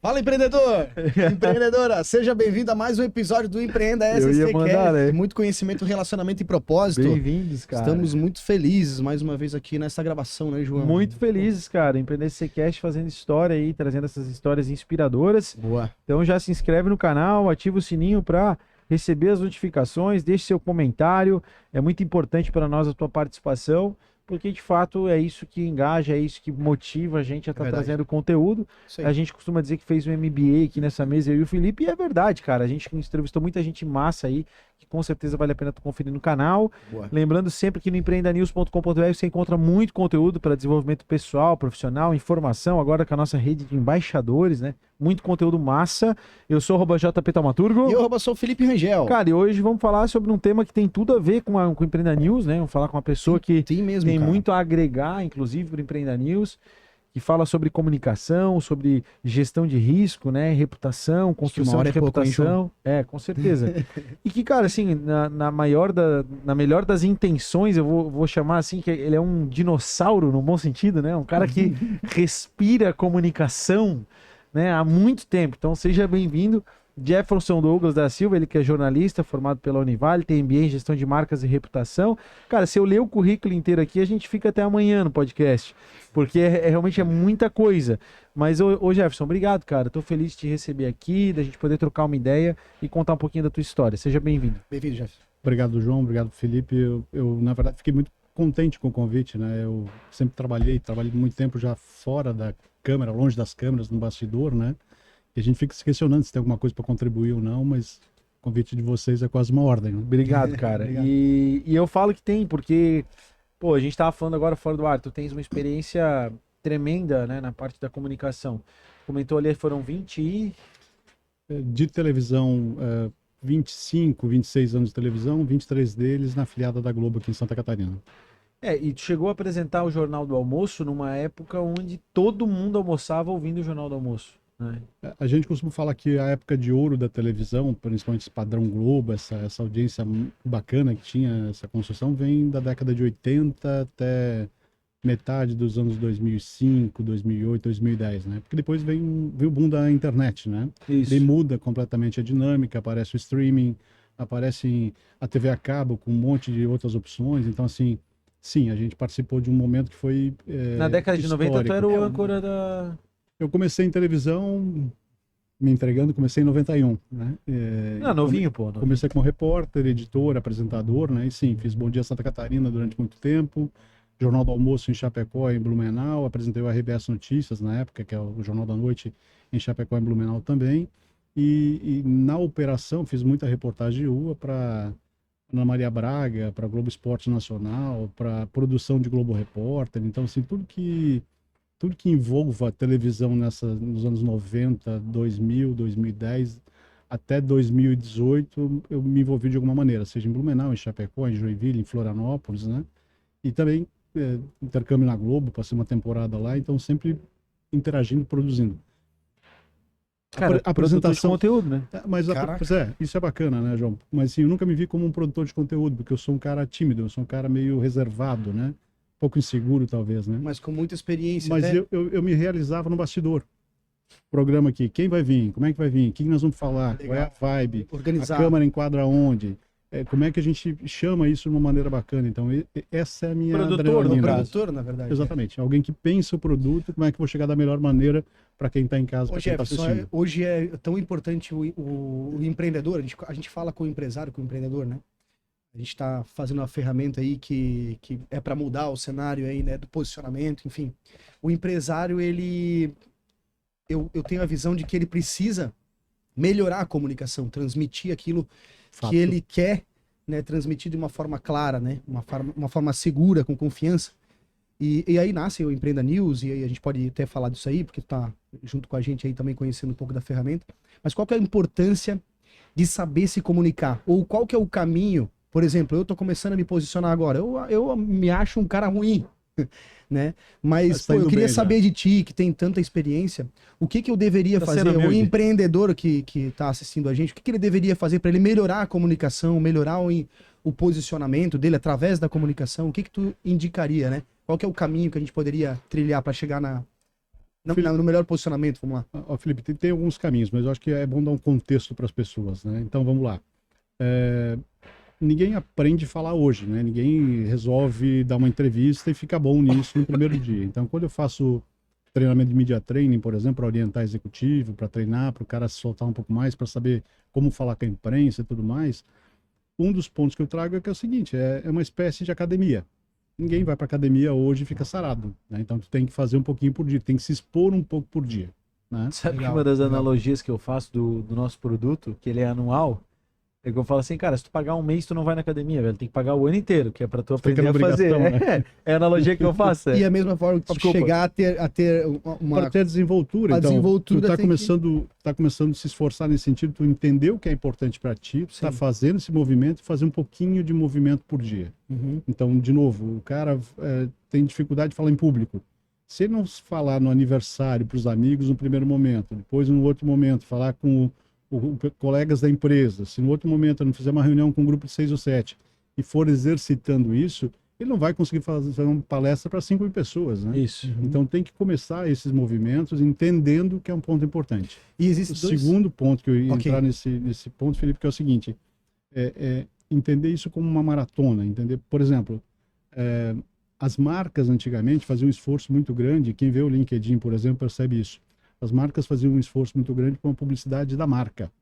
Fala, empreendedor! Empreendedora, seja bem-vindo a mais um episódio do Empreenda Eu ia SCCast. mandar, né? Muito conhecimento, relacionamento e propósito. Bem-vindos, cara. Estamos muito felizes mais uma vez aqui nessa gravação, né, João? Muito felizes, cara. Empreender SCCast fazendo história aí, trazendo essas histórias inspiradoras. Boa. Então já se inscreve no canal, ativa o sininho para receber as notificações, deixe seu comentário. É muito importante para nós a tua participação, porque de fato é isso que engaja, é isso que motiva a gente a estar trazendo conteúdo. A gente costuma dizer que fez um MBA aqui nessa mesa, eu e o Felipe, e é verdade, cara. A gente entrevistou muita gente massa aí, que com certeza vale a pena tu conferir no canal. Boa. Lembrando sempre que no empreendanews.com.br você encontra muito conteúdo para desenvolvimento pessoal, profissional, informação, agora com a nossa rede de embaixadores, né? Muito conteúdo massa. Eu sou o JP Taumaturgo. E eu sou o Felipe Rangel. Cara, e hoje vamos falar sobre um tema que tem tudo a ver com o Empreenda News, né? Vamos falar com uma pessoa que tem muito a agregar, inclusive, para o Empreenda News, que fala sobre comunicação, sobre gestão de risco, né? Reputação, construção de reputação. Com certeza. E que, cara, assim, na melhor das intenções, eu vou chamar assim, que ele é um dinossauro, no bom sentido, né? Um cara que respira comunicação, né, há muito tempo. Então seja bem-vindo, Jefferson Douglas da Silva, ele que é jornalista, formado pela Univale, tem MBA em gestão de marcas e reputação. Cara, se eu ler o currículo inteiro aqui, a gente fica até amanhã no podcast, porque realmente é muita coisa. Mas, ô Jefferson, obrigado, cara. Tô feliz de te receber aqui, da gente poder trocar uma ideia e contar um pouquinho da tua história. Seja bem-vindo. Bem-vindo, Jefferson. Obrigado, João. Obrigado, Felipe. Eu, na verdade, fiquei muito contente com o convite, né? Eu sempre trabalhei muito tempo já fora da câmera, longe das câmeras, no bastidor, né? E a gente fica se questionando se tem alguma coisa para contribuir ou não, mas o convite de vocês é quase uma ordem, né? Obrigado, cara. Obrigado. E eu falo que tem, porque, pô, a gente tava falando agora fora do ar, tu tens uma experiência tremenda, né, na parte da comunicação. Comentou ali, foram 20 e... De televisão, 25, 26 anos de televisão, 23 deles na afiliada da Globo aqui em Santa Catarina. E tu chegou a apresentar o Jornal do Almoço numa época onde todo mundo almoçava ouvindo o Jornal do Almoço, né? A gente costuma falar que a época de ouro da televisão, principalmente esse padrão Globo, essa audiência bacana que tinha, essa construção, vem da década de 80 até metade dos anos 2005, 2008, 2010, né? Porque depois veio o boom da internet, né? Isso. Daí muda completamente a dinâmica, aparece o streaming, aparece a TV a cabo com um monte de outras opções. Então, assim, sim, a gente participou de um momento que foi na década de 90 tu era o âncora da... Eu comecei em televisão, me entregando, comecei em 91, né? Novinho, pô. Novinho. Comecei como repórter, editor, apresentador, né? E sim, fiz Bom Dia Santa Catarina durante muito tempo, Jornal do Almoço em Chapecó, em Blumenau, apresentei o RBS Notícias na época, que é o Jornal da Noite em Chapecó, em Blumenau também. E na operação fiz muita reportagem de rua para Ana Maria Braga, para Globo Esporte Nacional, para produção de Globo Repórter. Então, assim, tudo que envolva a televisão nos anos 90, 2000, 2010, até 2018, eu me envolvi de alguma maneira, seja em Blumenau, em Chapecó, em Joinville, em Florianópolis, né? E também intercâmbio na Globo, passei uma temporada lá, então sempre interagindo, produzindo. Cara, apresentação de conteúdo, né? Mas isso é bacana, né, João? Mas assim, eu nunca me vi como um produtor de conteúdo, porque eu sou um cara tímido, eu sou um cara meio reservado, né? Um pouco inseguro, talvez, né? Mas com muita experiência. Mas eu me realizava no bastidor. Programa aqui, quem vai vir? Como é que vai vir? O que nós vamos falar? Legal. Qual é a vibe? Organizar. A câmera enquadra onde? Como é que a gente chama isso de uma maneira bacana? Então, essa é a minha Produtor, na verdade. Exatamente. Alguém que pensa o produto, como é que eu vou chegar da melhor maneira para quem está em casa, para quem está assistindo. Hoje é tão importante o empreendedor, a gente fala com o empresário, com o empreendedor, né? A gente está fazendo uma ferramenta aí que é para mudar o cenário aí, né, do posicionamento, enfim. O empresário, eu tenho a visão de que ele precisa melhorar a comunicação, transmitir aquilo que ele quer, né, transmitir de uma forma clara, né, uma forma segura, com confiança. E aí nasce o Empreenda News, e aí a gente pode até falar disso aí, porque tá junto com a gente aí também conhecendo um pouco da ferramenta. Mas qual que é a importância de saber se comunicar? Ou qual que é o caminho? Por exemplo, eu tô começando a me posicionar agora. Eu me acho um cara ruim, né? Mas eu queria saber de ti, que tem tanta experiência, o que eu deveria fazer? O empreendedor que tá assistindo a gente, o que ele deveria fazer para ele melhorar a comunicação, melhorar o posicionamento dele através da comunicação? O que tu indicaria, né? Qual que é o caminho que a gente poderia trilhar para chegar No melhor posicionamento, vamos lá. Felipe, tem alguns caminhos, mas eu acho que é bom dar um contexto para as pessoas, né? Então, vamos lá. Ninguém aprende a falar hoje, né? Ninguém resolve dar uma entrevista e fica bom nisso no primeiro dia. Então, quando eu faço treinamento de media training, por exemplo, para orientar executivo, para treinar, para o cara se soltar um pouco mais, para saber como falar com a imprensa e tudo mais, um dos pontos que eu trago é que é o seguinte, é uma espécie de academia. Ninguém vai para academia hoje e fica sarado, né? Então, tu tem que fazer um pouquinho por dia, tem que se expor um pouco por dia, né? Sabe que uma das analogias que eu faço do nosso produto, que ele é anual, é que eu falo assim, cara, se tu pagar um mês, tu não vai na academia, velho. Tem que pagar o ano inteiro, que é pra tu aprender a fazer. Né? É a analogia que eu faço. E a mesma forma que tu chegar a ter uma... Para ter desenvoltura. Então, desenvoltura tu tá começando a se esforçar nesse sentido, tu entendeu o que é importante para ti, tu tá fazendo esse movimento, fazer um pouquinho de movimento por dia. Então, de novo, o cara tem dificuldade de falar em público. Se ele não falar no aniversário para os amigos no primeiro momento, depois no outro momento falar com colegas da empresa, se no outro momento eu não fizer uma reunião com um grupo de 6 ou 7 e for exercitando isso, ele não vai conseguir fazer uma palestra para 5 pessoas, né? Isso. Então tem que começar esses movimentos entendendo que é um ponto importante. E existe segundo ponto que eu ia entrar nesse ponto, Felipe, que é o seguinte, entender isso como uma maratona, entender? Por exemplo, as marcas antigamente faziam um esforço muito grande, quem vê o LinkedIn, por exemplo, percebe isso. As marcas faziam um esforço muito grande com a publicidade da marca.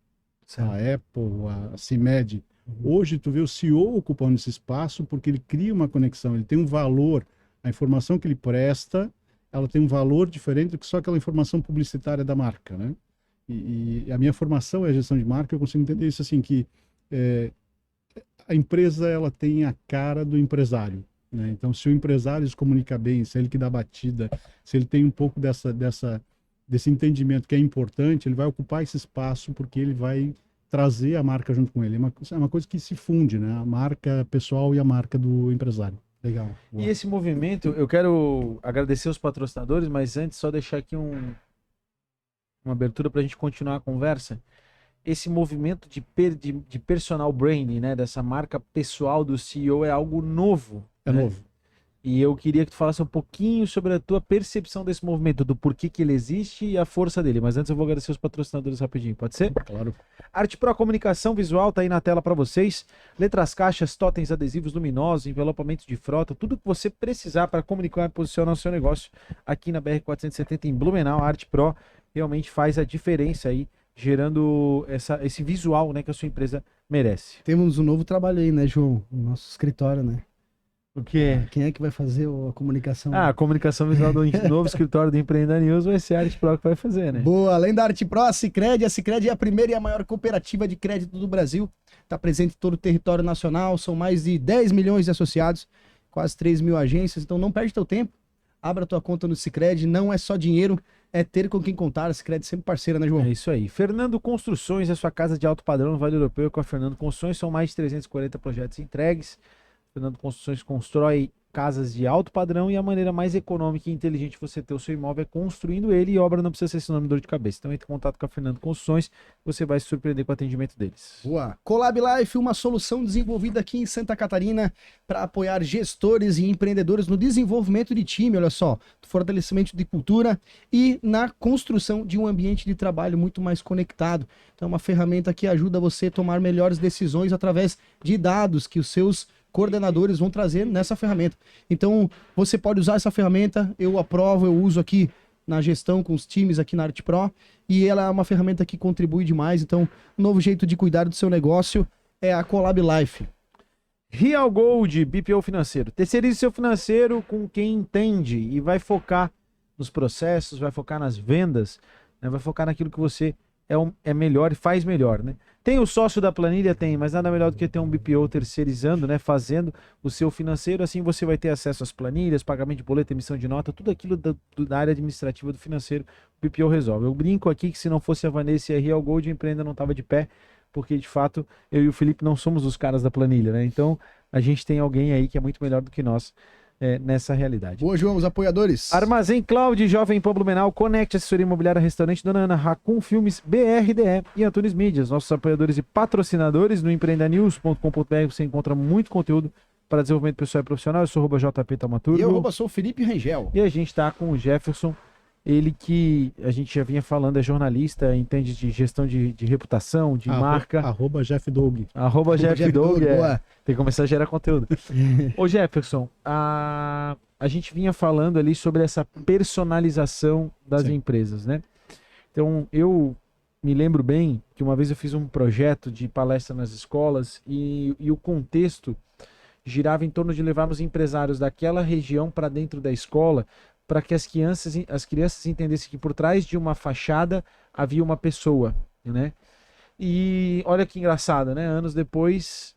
Certo. A Apple, a CIMED. Hoje tu vê o CEO ocupando esse espaço porque ele cria uma conexão, ele tem um valor, a informação que ele presta, ela tem um valor diferente do que só aquela informação publicitária da marca, né? E a minha formação é a gestão de marca, eu consigo entender isso assim, que a empresa ela tem a cara do empresário, né? Então se o empresário se comunica bem, se é ele que dá batida, se ele tem um pouco desse entendimento que é importante, ele vai ocupar esse espaço porque ele vai trazer a marca junto com ele. É uma coisa que se funde, né? A marca pessoal e a marca do empresário. Legal. E esse movimento, eu quero agradecer os patrocinadores, mas antes só deixar aqui uma abertura para a gente continuar a conversa. Esse movimento de personal branding, né? Dessa marca pessoal do CEO é algo novo. É né? novo. E eu queria que tu falasse um pouquinho sobre a tua percepção desse movimento, do porquê que ele existe e a força dele. Mas antes eu vou agradecer os patrocinadores rapidinho, pode ser? Claro. Arte Pro Comunicação Visual tá aí na tela para vocês. Letras, caixas, totens, adesivos luminosos, envelopamento de frota, tudo que você precisar para comunicar e posicionar o seu negócio aqui na BR-470 em Blumenau. A Arte Pro realmente faz a diferença aí, gerando esse visual, né, que a sua empresa merece. Temos um novo trabalho aí, né, João? No nosso escritório, né? O quê? Quem é que vai fazer a comunicação? A comunicação visual do novo escritório do Empreenda News vai ser a Arte Pro que vai fazer, né? Boa, além da Arte Pro, a Sicredi é a primeira e a maior cooperativa de crédito do Brasil. Está presente em todo o território nacional, são mais de 10 milhões de associados, quase 3 mil agências, então não perde teu tempo. Abra tua conta no Sicredi, não é só dinheiro, é ter com quem contar. A Sicredi sempre parceira, né, João? É isso aí. Fernando Construções, a sua casa de alto padrão no Vale Europeu com a Fernando Construções, são mais de 340 projetos entregues. Fernando Construções constrói casas de alto padrão e a maneira mais econômica e inteligente de você ter o seu imóvel é construindo ele, e obra não precisa ser sinônimo de dor de cabeça. Então entre em contato com a Fernando Construções, você vai se surpreender com o atendimento deles. Boa. Collab Life, uma solução desenvolvida aqui em Santa Catarina para apoiar gestores e empreendedores no desenvolvimento de time, olha só, fortalecimento de cultura e na construção de um ambiente de trabalho muito mais conectado. Então é uma ferramenta que ajuda você a tomar melhores decisões através de dados que os seus coordenadores vão trazer nessa ferramenta. Então, você pode usar essa ferramenta, eu aprovo, eu uso aqui na gestão com os times aqui na Arte Pro, e ela é uma ferramenta que contribui demais. Então, um novo jeito de cuidar do seu negócio é a Collab Life. Real Gold, BPO financeiro. Terceirize seu financeiro com quem entende e vai focar nos processos, vai focar nas vendas, né? Vai focar naquilo que você é melhor e faz melhor, né? Tem o sócio da planilha? Tem, mas nada melhor do que ter um BPO terceirizando, né? Fazendo o seu financeiro, assim você vai ter acesso às planilhas, pagamento de boleto, emissão de nota, tudo aquilo da área administrativa do financeiro, o BPO resolve. Eu brinco aqui que se não fosse a Vanessa e a Real Gold, a empresa não estava de pé, porque de fato eu e o Felipe não somos os caras da planilha, né? Então a gente tem alguém aí que é muito melhor do que nós nessa realidade. Boa, João, os apoiadores. Armazém Cloud, Jovem Pan Blumenau, Connect, Assessoria Imobiliária, Restaurante Dona Ana, Racun Filmes, BRDE e Antunes Mídias, nossos apoiadores e patrocinadores. No empreendanews.com.br você encontra muito conteúdo para desenvolvimento pessoal e profissional. Eu sou o JP Taumaturgo. E eu sou o Felipe Rangel. E a gente está com o Jefferson Ele que a gente já vinha falando, é jornalista, entende de gestão de reputação, de marca. Jeff Dog. Jeff Dog, tem que começar a gerar conteúdo. Ô Jefferson, a gente vinha falando ali sobre essa personalização das empresas, né? Então, eu me lembro bem que uma vez eu fiz um projeto de palestra nas escolas e o contexto girava em torno de levarmos empresários daquela região para dentro da escola, para que as crianças entendessem que por trás de uma fachada havia uma pessoa, né? E olha que engraçado, né? Anos depois,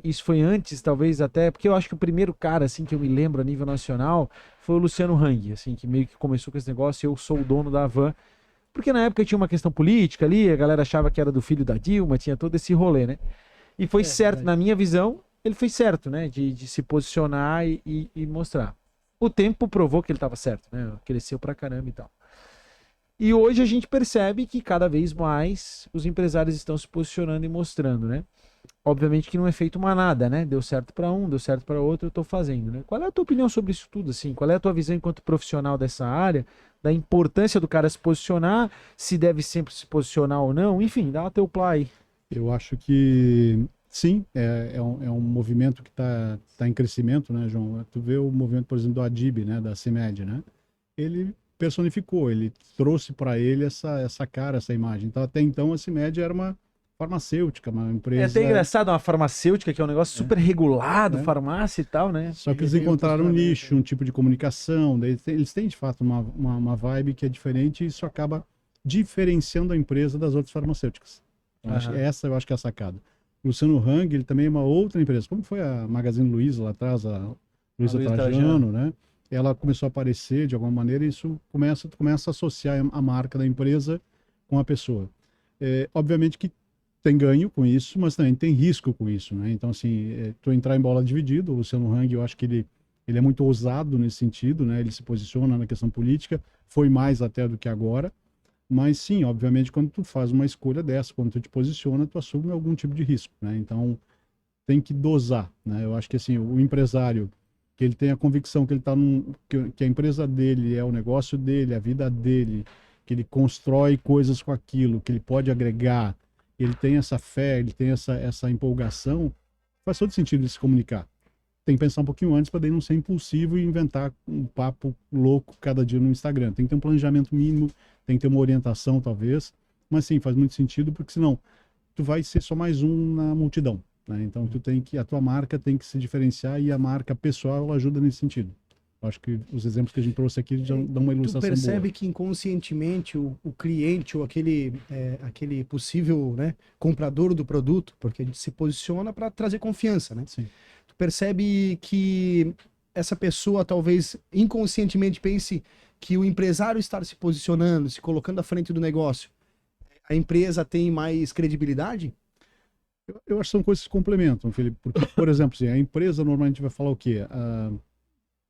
isso foi antes, talvez até, porque eu acho que o primeiro cara, assim, que eu me lembro a nível nacional foi o Luciano Hang, assim, que meio que começou com esse negócio, eu sou o dono da Havan, porque na época tinha uma questão política ali, a galera achava que era do filho da Dilma, tinha todo esse rolê, né? E foi certo, na minha visão, ele foi certo, né? De se posicionar e mostrar. O tempo provou que ele estava certo, né? Cresceu pra caramba e tal. E hoje a gente percebe que cada vez mais os empresários estão se posicionando e mostrando, né? Obviamente que não é feito manada, né? Deu certo para um, deu certo para outro, eu tô fazendo, né? Qual é a tua opinião sobre isso tudo, assim? Qual é a tua visão enquanto profissional dessa área, da importância do cara se posicionar, se deve sempre se posicionar ou não? Enfim, dá o teu play. Eu acho que sim, é um movimento que tá em crescimento, né, João? Tu vê o movimento, por exemplo, do Adib, né, da CIMED, né? Ele personificou, ele trouxe para ele essa cara, essa imagem. Então, até então, a CIMED era uma farmacêutica, uma empresa... É até engraçado, uma farmacêutica, que é um negócio super regulado, farmácia e tal, né? Só que eles encontraram um nicho, um tipo de comunicação, eles têm, de fato, uma vibe que é diferente e isso acaba diferenciando a empresa das outras farmacêuticas. Essa eu acho que é a sacada. Luciano Hang, ele também é uma outra empresa, como foi a Magazine Luiza lá atrás, a Luiza Trajano, né? Ela começou a aparecer de alguma maneira e isso tu começa a associar a marca da empresa com a pessoa. Obviamente que tem ganho com isso, mas também tem risco com isso, né? Então, assim, tu entrar em bola dividida, o Luciano Hang, eu acho que ele é muito ousado nesse sentido, né? Ele se posiciona na questão política, foi mais até do que agora, mas sim, obviamente, quando tu faz uma escolha dessa, quando tu te posiciona, tu assume algum tipo de risco, né? Então, tem que dosar, né? Eu acho que, assim, o empresário, que ele tem a convicção que ele tá que a empresa dele é o negócio dele, a vida dele, que ele constrói coisas com aquilo, que ele pode agregar, ele tem essa fé, ele tem essa empolgação, faz todo sentido de se comunicar. Tem que pensar um pouquinho antes para daí não ser impulsivo e inventar um papo louco cada dia no Instagram. Tem que ter um planejamento mínimo, tem que ter uma orientação talvez, mas sim, faz muito sentido, porque senão tu vai ser só mais um na multidão, né? Então a tua marca tem que se diferenciar e a marca pessoal ela ajuda nesse sentido. Acho que os exemplos que a gente trouxe aqui já dão uma ilustração boa. Tu percebe que inconscientemente o cliente ou aquele possível, né, comprador do produto, porque a gente se posiciona para trazer confiança, né? Sim. Tu percebe que essa pessoa talvez inconscientemente pense que o empresário estar se posicionando, se colocando à frente do negócio, a empresa tem mais credibilidade? Eu acho que são coisas que se complementam, Felipe. Porque, por exemplo, assim, a empresa normalmente vai falar o quê?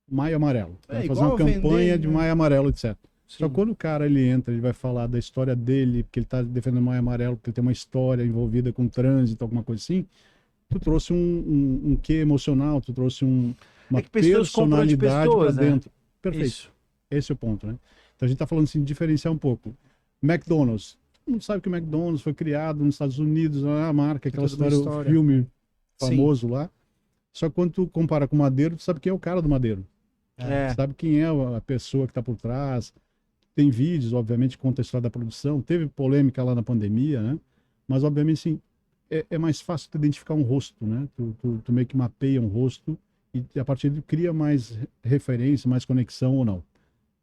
Maio Amarelo. Vai fazer uma campanha de Maio Amarelo, etc. Sim. Só quando o cara ele entra, ele vai falar da história dele, porque ele está defendendo o Maio Amarelo, porque ele tem uma história envolvida com trânsito, alguma coisa assim. Tu trouxe um quê emocional, tu trouxe uma personalidade para dentro. Né? Perfeito. Isso. Esse é o ponto, né? Então a gente está falando assim, de diferenciar um pouco. McDonald's. Todo mundo sabe que o McDonald's foi criado nos Estados Unidos, a marca, aquela história, o filme famoso lá. Só que quando tu compara com o Madeiro, tu sabe quem é o cara do Madeiro. Sabe quem é a pessoa que está por trás. Tem vídeos, obviamente, que conta a história da produção. Teve polêmica lá na pandemia, né? Mas, obviamente, sim, é mais fácil tu identificar um rosto, né? Tu meio que mapeia um rosto e, a partir de cria mais referência, mais conexão ou não.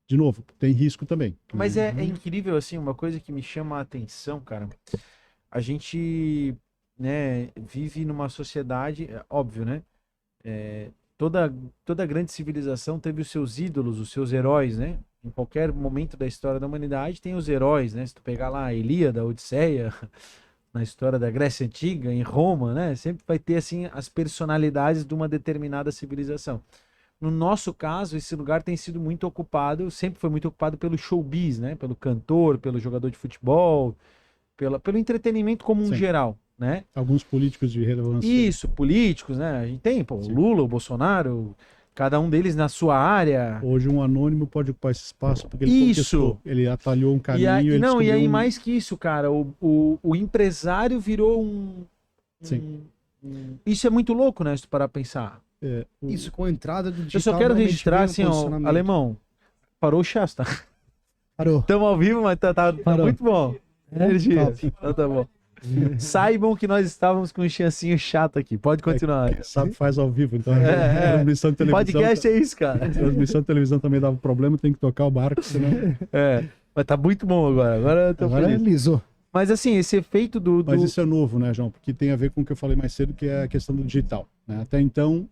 De novo, tem risco também. Mas é incrível, assim, uma coisa que me chama a atenção, cara. A gente, né, vive numa sociedade, óbvio, né? Toda grande civilização teve os seus ídolos, os seus heróis, né? Em qualquer momento da história da humanidade tem os heróis, né? Se tu pegar lá a Ilíada, a Odisseia, na história da Grécia Antiga, em Roma, né? Sempre vai ter, assim, as personalidades de uma determinada civilização. No nosso caso, esse lugar tem sido muito ocupado, sempre foi muito ocupado pelo showbiz, né? Pelo cantor, pelo jogador de futebol, pelo entretenimento como um geral, né? Alguns políticos de relevância. Isso, políticos, né? A gente tem, o Lula, o Bolsonaro, Cada um deles na sua área. Hoje um anônimo pode ocupar esse espaço porque ele conquistou, ele atalhou um caminho. E aí mais que isso, cara, o empresário virou Sim. Isso é muito louco, né, se tu parar pra pensar. Isso com a entrada do digital. Eu só quero registrar, assim, ó, alemão, parou o chás, tá? Parou. Estamos ao vivo, mas tá muito bom. Energia. Então tá bom. Saibam que nós estávamos com um chancinho chato aqui. Pode continuar. Sabe, faz ao vivo. Então, transmissão de televisão. Podcast é isso, cara. Transmissão de televisão também dava problema, tem que tocar o barco, senão. Mas tá muito bom agora. Agora é liso. Mas assim, esse efeito do. Mas isso é novo, né, João? Porque tem a ver com o que eu falei mais cedo, que é a questão do digital. Né? Até então,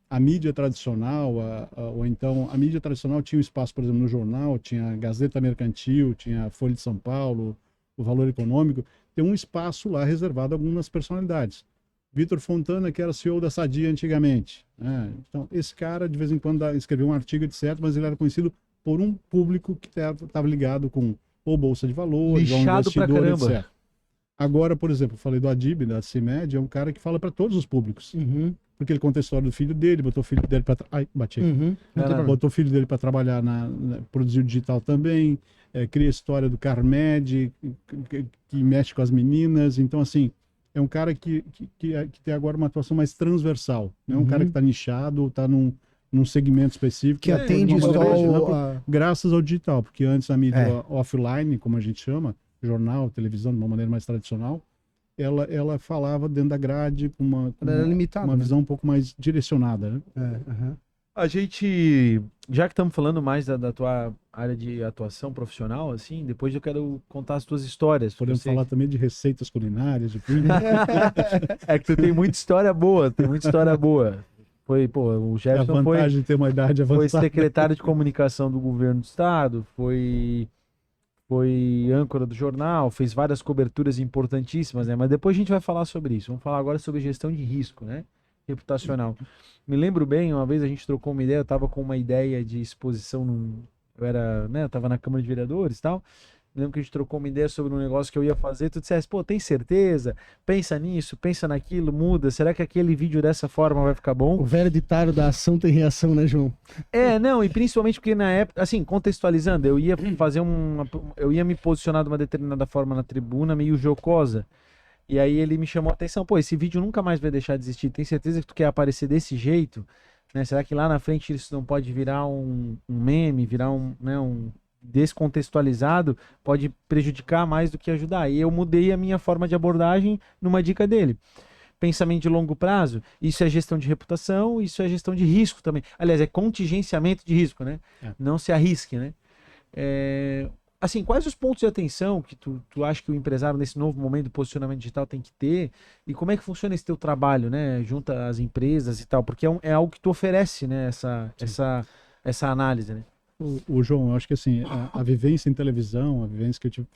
a mídia tradicional, ou então a mídia tradicional tinha um espaço, por exemplo, no jornal, tinha a Gazeta Mercantil, tinha a Folha de São Paulo, o Valor Econômico. Tem um espaço lá reservado a algumas personalidades. Vitor Fontana, que era CEO da Sadia antigamente. Né? Então, esse cara, de vez em quando, escreveu um artigo, etc., mas ele era conhecido por um público que estava ligado com ou Bolsa de Valores, ou investidor, etc. Agora, por exemplo, eu falei do Adib, da CIMED, é um cara que fala para todos os públicos. Porque ele conta a história do filho dele, botou o filho dele para... Ai, bati aqui. Botou o filho dele para trabalhar, produzir o digital também, cria a história do Carmed, que mexe com as meninas. Então, assim, é um cara que tem agora uma atuação mais transversal. Não é um cara que está nichado ou está num segmento específico. Que atende só... Graças ao digital, porque antes a mídia offline, como a gente chama, jornal, televisão, de uma maneira mais tradicional, ela falava dentro da grade com uma visão um pouco mais direcionada. Né? A gente, já que estamos falando mais da tua área de atuação profissional, assim, depois eu quero contar as tuas histórias. Podemos falar também de receitas culinárias, de É que tu tem muita história boa, o Jefferson de ter uma idade avançada. Foi secretário de comunicação do governo do estado, foi âncora do jornal, fez várias coberturas importantíssimas, né? Mas depois a gente vai falar sobre isso. Vamos falar agora sobre gestão de risco, né? Reputacional. Me lembro bem, uma vez a gente trocou uma ideia, eu estava com uma ideia de exposição eu estava na Câmara de Vereadores e tal. Me lembro que a gente trocou uma ideia sobre um negócio que eu ia fazer, tu disseste, tem certeza? Pensa nisso, pensa naquilo, muda. Será que aquele vídeo dessa forma vai ficar bom? O velho ditado da ação tem reação, né, João? E principalmente porque na época, assim, contextualizando, eu ia fazer eu ia me posicionar de uma determinada forma na tribuna, meio jocosa. E aí ele me chamou a atenção, esse vídeo nunca mais vai deixar de existir. Tem certeza que tu quer aparecer desse jeito? Né? Será que lá na frente isso não pode virar um meme, virar um descontextualizado, pode prejudicar mais do que ajudar? E eu mudei a minha forma de abordagem numa dica dele. Pensamento de longo prazo, isso é gestão de reputação, isso é gestão de risco também. Aliás, é contingenciamento de risco, né? Não se arrisque, né? Assim, quais os pontos de atenção que tu acha que o empresário nesse novo momento do posicionamento digital tem que ter? E como é que funciona esse teu trabalho, né? Junto às empresas e tal, porque é algo que tu oferece, né? Essa análise, né? O João, eu acho que assim, a vivência em televisão, a vivência que eu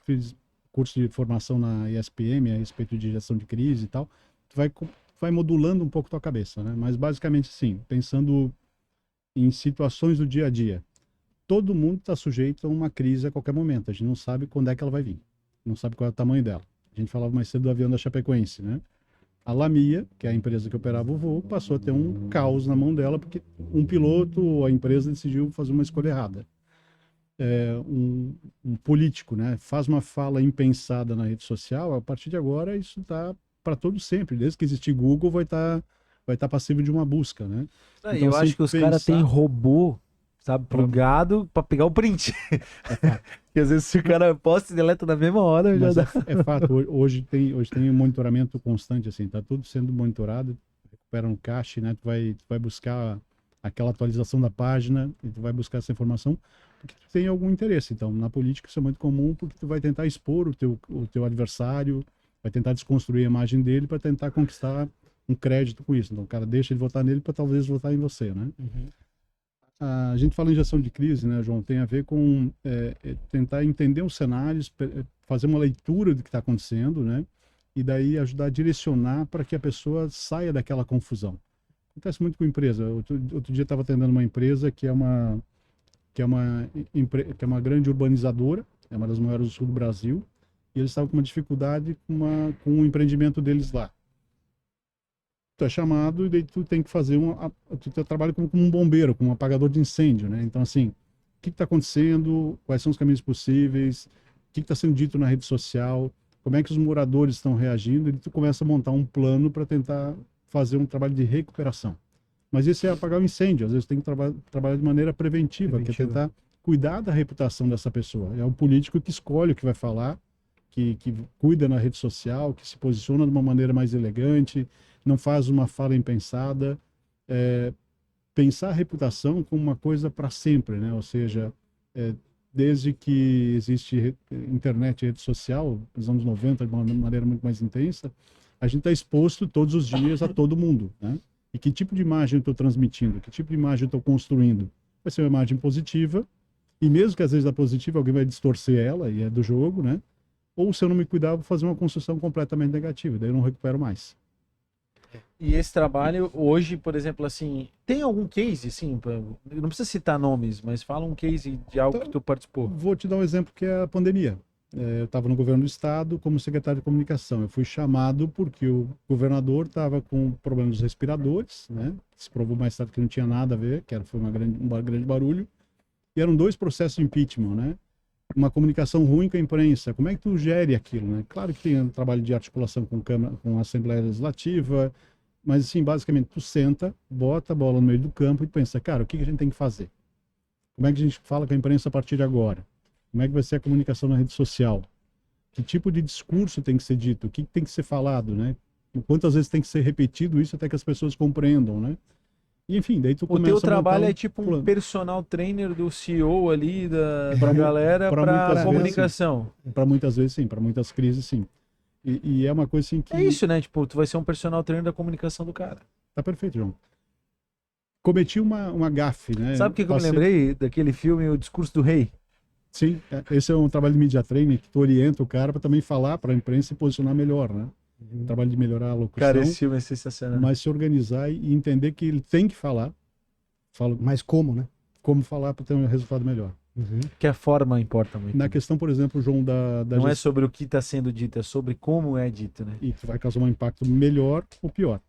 fiz curso de formação na ESPM a respeito de gestão de crise e tal, tu vai modulando um pouco tua cabeça, né? Mas basicamente assim, pensando em situações do dia a dia, todo mundo está sujeito a uma crise a qualquer momento. A gente não sabe quando é que ela vai vir, não sabe qual é o tamanho dela. A gente falava mais cedo do avião da Chapecoense, né? A Lamia, que é a empresa que operava o voo, passou a ter um caos na mão dela porque um piloto ou a empresa decidiu fazer uma escolha errada. Um político, né, faz uma fala impensada na rede social, a partir de agora isso está para todo sempre. Desde que existir Google vai estar passivo de uma busca, né? Então, eu acho que os caras têm robô, sabe, plugado para pegar o print. Porque às vezes se o cara posta e deleta na mesma hora, mas já dá. É fato, hoje tem um monitoramento constante, assim, tá tudo sendo monitorado, recupera um cache, né? Tu vai buscar aquela atualização da página e tu vai buscar essa informação porque tu tem algum interesse. Então, na política isso é muito comum porque tu vai tentar expor o teu adversário, vai tentar desconstruir a imagem dele para tentar conquistar um crédito com isso. Então, o cara deixa de votar nele para talvez votar em você, né? A gente fala em gestão de crise, né, João? Tem a ver com tentar entender os cenários, fazer uma leitura do que está acontecendo, né? E daí ajudar a direcionar para que a pessoa saia daquela confusão. Acontece muito com empresa. Outro dia estava atendendo uma empresa que é uma grande urbanizadora, é uma das maiores do sul do Brasil, e eles estavam com uma dificuldade com o empreendimento deles lá. tu é chamado e daí tu tem que fazer tu trabalha como um bombeiro, como um apagador de incêndio, né? Então, assim, o que está acontecendo, quais são os caminhos possíveis, o que está sendo dito na rede social, como é que os moradores estão reagindo, e tu começa a montar um plano para tentar fazer um trabalho de recuperação. Mas isso é apagar o incêndio, às vezes tem que trabalhar de maneira preventiva, que é tentar cuidar da reputação dessa pessoa. É o político que escolhe o que vai falar, que cuida na rede social, que se posiciona de uma maneira mais elegante, não faz uma fala impensada. Pensar a reputação como uma coisa para sempre, né? Ou seja, desde que existe internet e rede social, nos anos 90, de uma maneira muito mais intensa, a gente está exposto todos os dias a todo mundo, né? E que tipo de imagem eu estou transmitindo? Que tipo de imagem eu estou construindo? Vai ser uma imagem positiva, e mesmo que às vezes a positiva alguém vai distorcer ela, e é do jogo, né? Ou se eu não me cuidar, vou fazer uma construção completamente negativa, daí eu não recupero mais. E esse trabalho hoje, por exemplo, assim, tem algum case, assim, não precisa citar nomes, mas fala um case de algo que tu participou. Vou te dar um exemplo que é a pandemia. Eu estava no governo do estado como secretário de comunicação. Eu fui chamado porque o governador estava com problemas respiradores, né? Se provou mais tarde que não tinha nada a ver, foi um grande barulho. E eram 2 processos de impeachment, né? Uma comunicação ruim com a imprensa. Como é que tu gere aquilo, né? Claro que tem um trabalho de articulação com a Assembleia Legislativa, mas assim, basicamente, tu senta, bota a bola no meio do campo e pensa, cara, o que a gente tem que fazer? Como é que a gente fala com a imprensa a partir de agora? Como é que vai ser a comunicação na rede social? Que tipo de discurso tem que ser dito? O que tem que ser falado, né? Quantas vezes tem que ser repetido isso até que as pessoas compreendam, né? E, enfim, daí tu começa a O teu trabalho é tipo um personal trainer do CEO ali, da galera para comunicação. Para muitas vezes, sim. Para muitas crises, sim. E é uma coisa assim que... É isso, né? Tipo, tu vai ser um personal trainer da comunicação do cara. Tá perfeito, João. Cometi uma gafe, né? Sabe o que eu me lembrei daquele filme O Discurso do Rei? Sim, esse é um trabalho de media training que tu orienta o cara para também falar para a imprensa se posicionar melhor, né? Trabalho de melhorar a locução. Cara, esse filme é sensacional. Mas se organizar e entender que ele tem que falar. Mas como, né? Como falar para ter um resultado melhor. Que a forma importa muito. Na questão, por exemplo, João, não é sobre o que está sendo dito, é sobre como é dito, né? E tu vai causar um impacto melhor ou pior.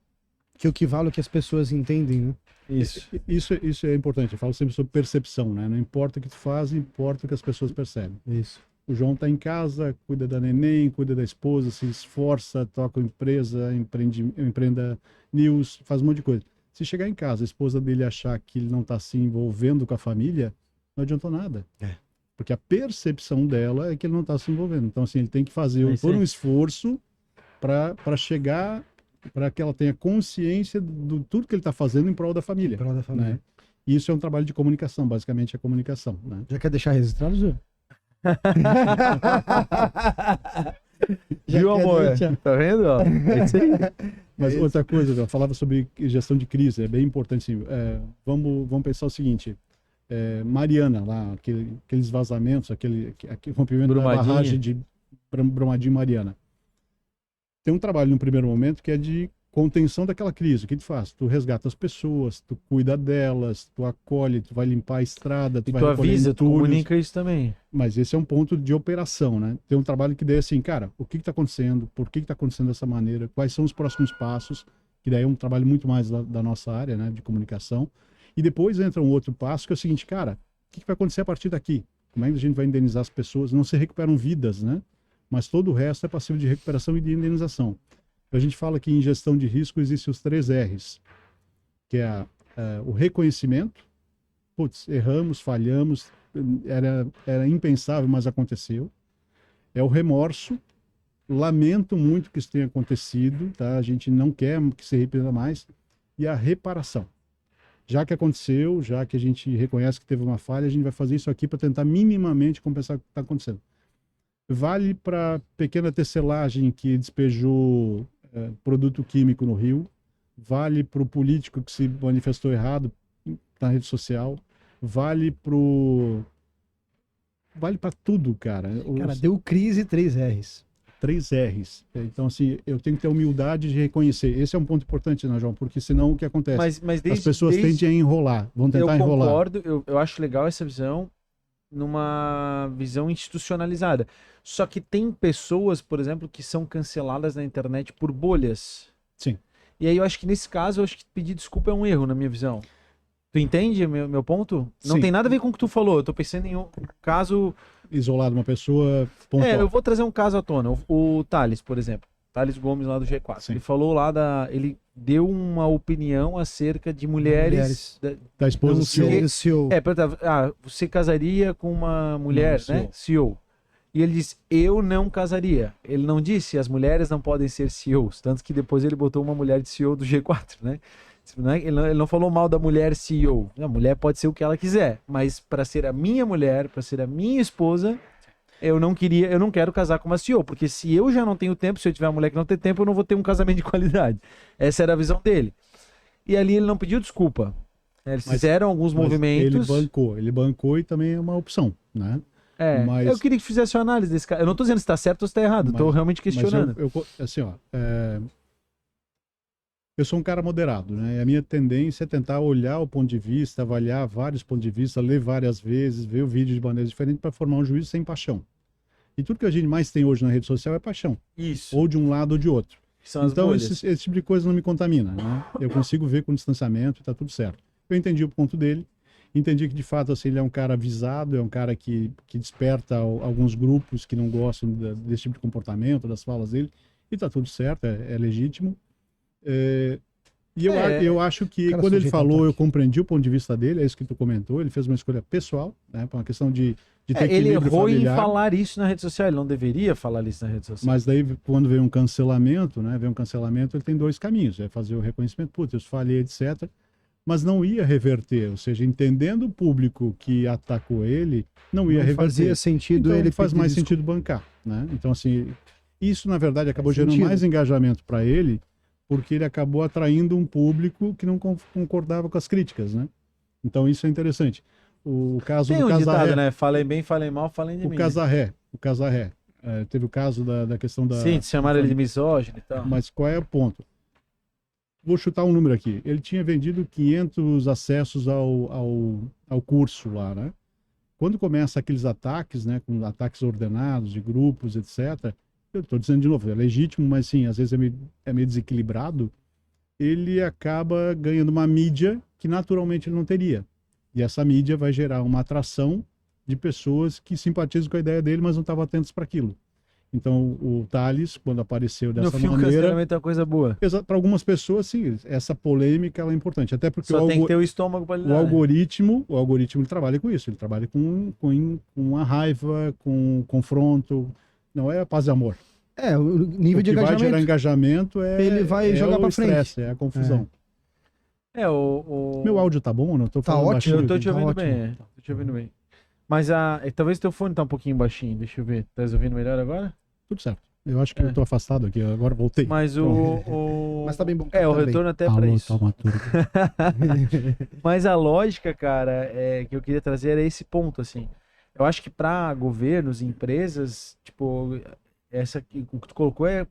Que o que vale é que as pessoas entendem, né? Isso é importante. Eu falo sempre sobre percepção, né? Não importa o que tu faz, importa o que as pessoas percebem. Isso. O João está em casa, cuida da neném, cuida da esposa, se esforça, toca a empresa, empreenda news, faz um monte de coisa. Se chegar em casa, a esposa dele achar que ele não está se envolvendo com a família, não adiantou nada. Porque a percepção dela é que ele não está se envolvendo. Então, assim, ele tem que fazer um esforço para chegar, para que ela tenha consciência do tudo que ele está fazendo em prol da família. Né? E isso é um trabalho de comunicação, basicamente é comunicação. Né? Já quer deixar registrado, Zé? Viu, amor? Tá vendo? Ó? Mas outra coisa, eu falava sobre gestão de crise, é bem importante. Assim, vamos pensar o seguinte: Mariana, lá, aqueles vazamentos, aquele rompimento da barragem de Brumadinho e Mariana. Tem um trabalho no primeiro momento que é de contenção daquela crise. O que tu faz? Tu resgata as pessoas, tu cuida delas, tu acolhe, tu vai limpar a estrada, tu vai avisa, tu comunica isso também. Mas esse é um ponto de operação, né? Tem um trabalho que daí assim, cara, o que está acontecendo? Por que está acontecendo dessa maneira? Quais são os próximos passos? Que daí é um trabalho muito mais da nossa área, né, de comunicação. E depois entra um outro passo que é o seguinte, cara, o que vai acontecer a partir daqui? Como é que a gente vai indenizar as pessoas? Não se recuperam vidas, né? Mas todo o resto é passível de recuperação e de indenização. A gente fala que em gestão de risco existem os 3 R's, que é o reconhecimento, putz, erramos, falhamos, era impensável, mas aconteceu. É o remorso, lamento muito que isso tenha acontecido, tá? A gente não quer que se repita mais. E a reparação. Já que aconteceu, já que a gente reconhece que teve uma falha, a gente vai fazer isso aqui para tentar minimamente compensar o que está acontecendo. Vale para a pequena tecelagem que despejou produto químico no rio, vale para o político que se manifestou errado na rede social, vale para tudo, cara. Cara, deu crise 3 R's. 3 R's. Então, assim, eu tenho que ter humildade de reconhecer. Esse é um ponto importante, né, João? Porque senão o que acontece? As pessoas tendem a enrolar, vão tentar enrolar. Eu concordo, eu acho legal essa visão, numa visão institucionalizada. Só que tem pessoas, por exemplo, que são canceladas na internet por bolhas. Sim. E aí eu acho que nesse caso, eu acho que pedir desculpa é um erro, na minha visão. Tu entende meu ponto? Não Sim. tem nada a ver com o que tu falou. Eu tô pensando em um caso... Isolado, uma pessoa pontual. eu vou trazer um caso à tona. O Thales, por exemplo. Thales Gomes lá do G4. Sim. Ele falou lá ele deu uma opinião acerca de mulheres da esposa CEO. você casaria com uma mulher, Não, né? CEO. E ele disse, eu não casaria. Ele não disse, as mulheres não podem ser CEOs. Tanto que depois ele botou uma mulher de CEO do G4, né? Ele não falou mal da mulher CEO. A mulher pode ser o que ela quiser. Mas para ser a minha mulher, para ser a minha esposa, eu não quero casar com uma CEO. Porque se eu já não tenho tempo, se eu tiver uma mulher que não tem tempo, eu não vou ter um casamento de qualidade. Essa era a visão dele. E ali ele não pediu desculpa. Eles fizeram alguns movimentos. Ele bancou e também é uma opção, né? Mas... Eu queria que fizesse uma análise desse cara. Eu não tô dizendo se tá certo ou se tá errado. Tô realmente questionando. Assim, ó, eu sou um cara moderado, né? A minha tendência é tentar olhar o ponto de vista, avaliar vários pontos de vista, ler várias vezes, ver o vídeo de maneiras diferentes para formar um juízo sem paixão. E tudo que a gente mais tem hoje na rede social é paixão. Isso. Ou de um lado ou de outro. Então esse tipo de coisa não me contamina, né? Eu consigo ver com distanciamento e tá tudo certo. Eu entendi o ponto dele. Entendi que, de fato, assim, ele é um cara avisado, é um cara que desperta alguns grupos que não gostam desse tipo de comportamento, das falas dele, e tá tudo certo, é legítimo. Eu acho que, quando ele falou, eu compreendi o ponto de vista dele, é isso que tu comentou, ele fez uma escolha pessoal, né, por uma questão de ter equilíbrio ele errou familiar. em falar isso na rede social, ele não deveria falar isso na rede social. Mas daí, quando vem um cancelamento, né, ele tem dois caminhos, é fazer o reconhecimento, putz, eu falhei, etc., mas não ia reverter, ou seja, entendendo o público que atacou ele, não ia reverter. Fazia sentido então, ele faz mais sentido bancar, né? Então, assim, isso na verdade acabou gerando mais engajamento para ele, porque ele acabou atraindo um público que não concordava com as críticas, né? Então isso é interessante. O caso tem do Casarré, ditado, né? Falem bem, falem mal, falem de mim. O Casarré. Teve o caso da questão da... Sim, chamaram ele de misógino e tal. Mas qual é o ponto? Vou chutar um número aqui. Ele tinha vendido 500 acessos ao curso lá, né? Quando começa aqueles ataques, né, com ataques ordenados de grupos, etc., eu estou dizendo de novo, é legítimo, mas sim, às vezes é meio desequilibrado, ele acaba ganhando uma mídia que naturalmente ele não teria. E essa mídia vai gerar uma atração de pessoas que simpatizam com a ideia dele, mas não estavam atentos para aquilo. Então, o Thales, quando apareceu dessa maneira... No fim, o cancelamento é uma coisa boa. Para algumas pessoas, sim, essa polêmica ela é importante. Até porque só tem que ter o estômago para lidar. O algoritmo ele trabalha com isso. Ele trabalha com a raiva, com o confronto. Não é a paz e amor. O nível de engajamento. O que vai gerar engajamento ele vai jogar para frente. Estresse, é a confusão. Meu áudio tá bom ou não? Tá ótimo. Eu tô te ouvindo bem, Tô te ouvindo bem. Mas talvez teu fone tá um pouquinho baixinho. Deixa eu ver. Tá ouvindo melhor agora? Tudo certo. Eu acho que eu tô afastado aqui, agora voltei. Mas Mas tá bem bom. O retorno até para isso. Mas Mas a lógica, cara, que eu queria trazer era esse ponto, assim. Eu acho que para governos e empresas, tipo, o que tu colocou é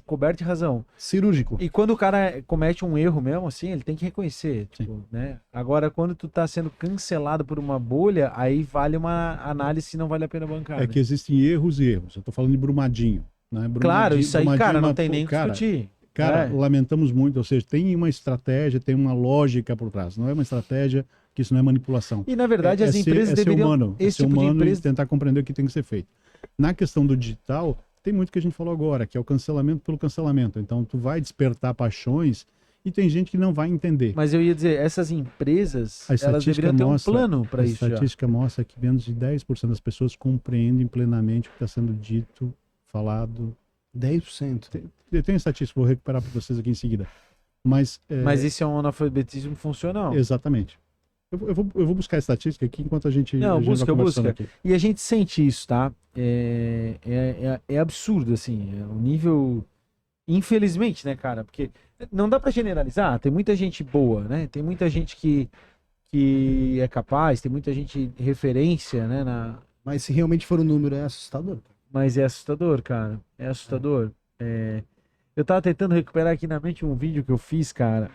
coberto de razão. Cirúrgico. E quando o cara comete um erro mesmo, assim, ele tem que reconhecer, tipo, né? Agora, quando tu tá sendo cancelado por uma bolha, aí vale uma análise se não vale a pena bancar. Que existem erros e erros. Eu tô falando de Brumadinho, né? Claro, isso aí, cara, não tem nem que discutir. Cara, lamentamos muito, ou seja, tem uma estratégia, tem uma lógica por trás. Não é uma estratégia que isso não é manipulação. E, na verdade, as empresas deveriam... Ser humano e tentar compreender o que tem que ser feito. Na questão do digital... Tem muito que a gente falou agora, que é o cancelamento pelo cancelamento. Então, tu vai despertar paixões e tem gente que não vai entender. Mas eu ia dizer, essas empresas, elas deveriam ter um plano para isso. A estatística mostra que menos de 10% das pessoas compreendem plenamente o que está sendo dito, falado. 10%? Eu tenho estatística, vou recuperar para vocês aqui em seguida. Mas isso é um analfabetismo funcional. Exatamente. Eu vou buscar a estatística aqui enquanto a gente busca. Aqui. E a gente sente isso, tá? É absurdo, assim. É um nível... Infelizmente, né, cara? Porque não dá pra generalizar. Tem muita gente boa, né? Tem muita gente que é capaz, tem muita gente referência, né? Mas se realmente for o número, é assustador. Mas é assustador, cara. É assustador. Eu tava tentando recuperar aqui na mente um vídeo que eu fiz, cara.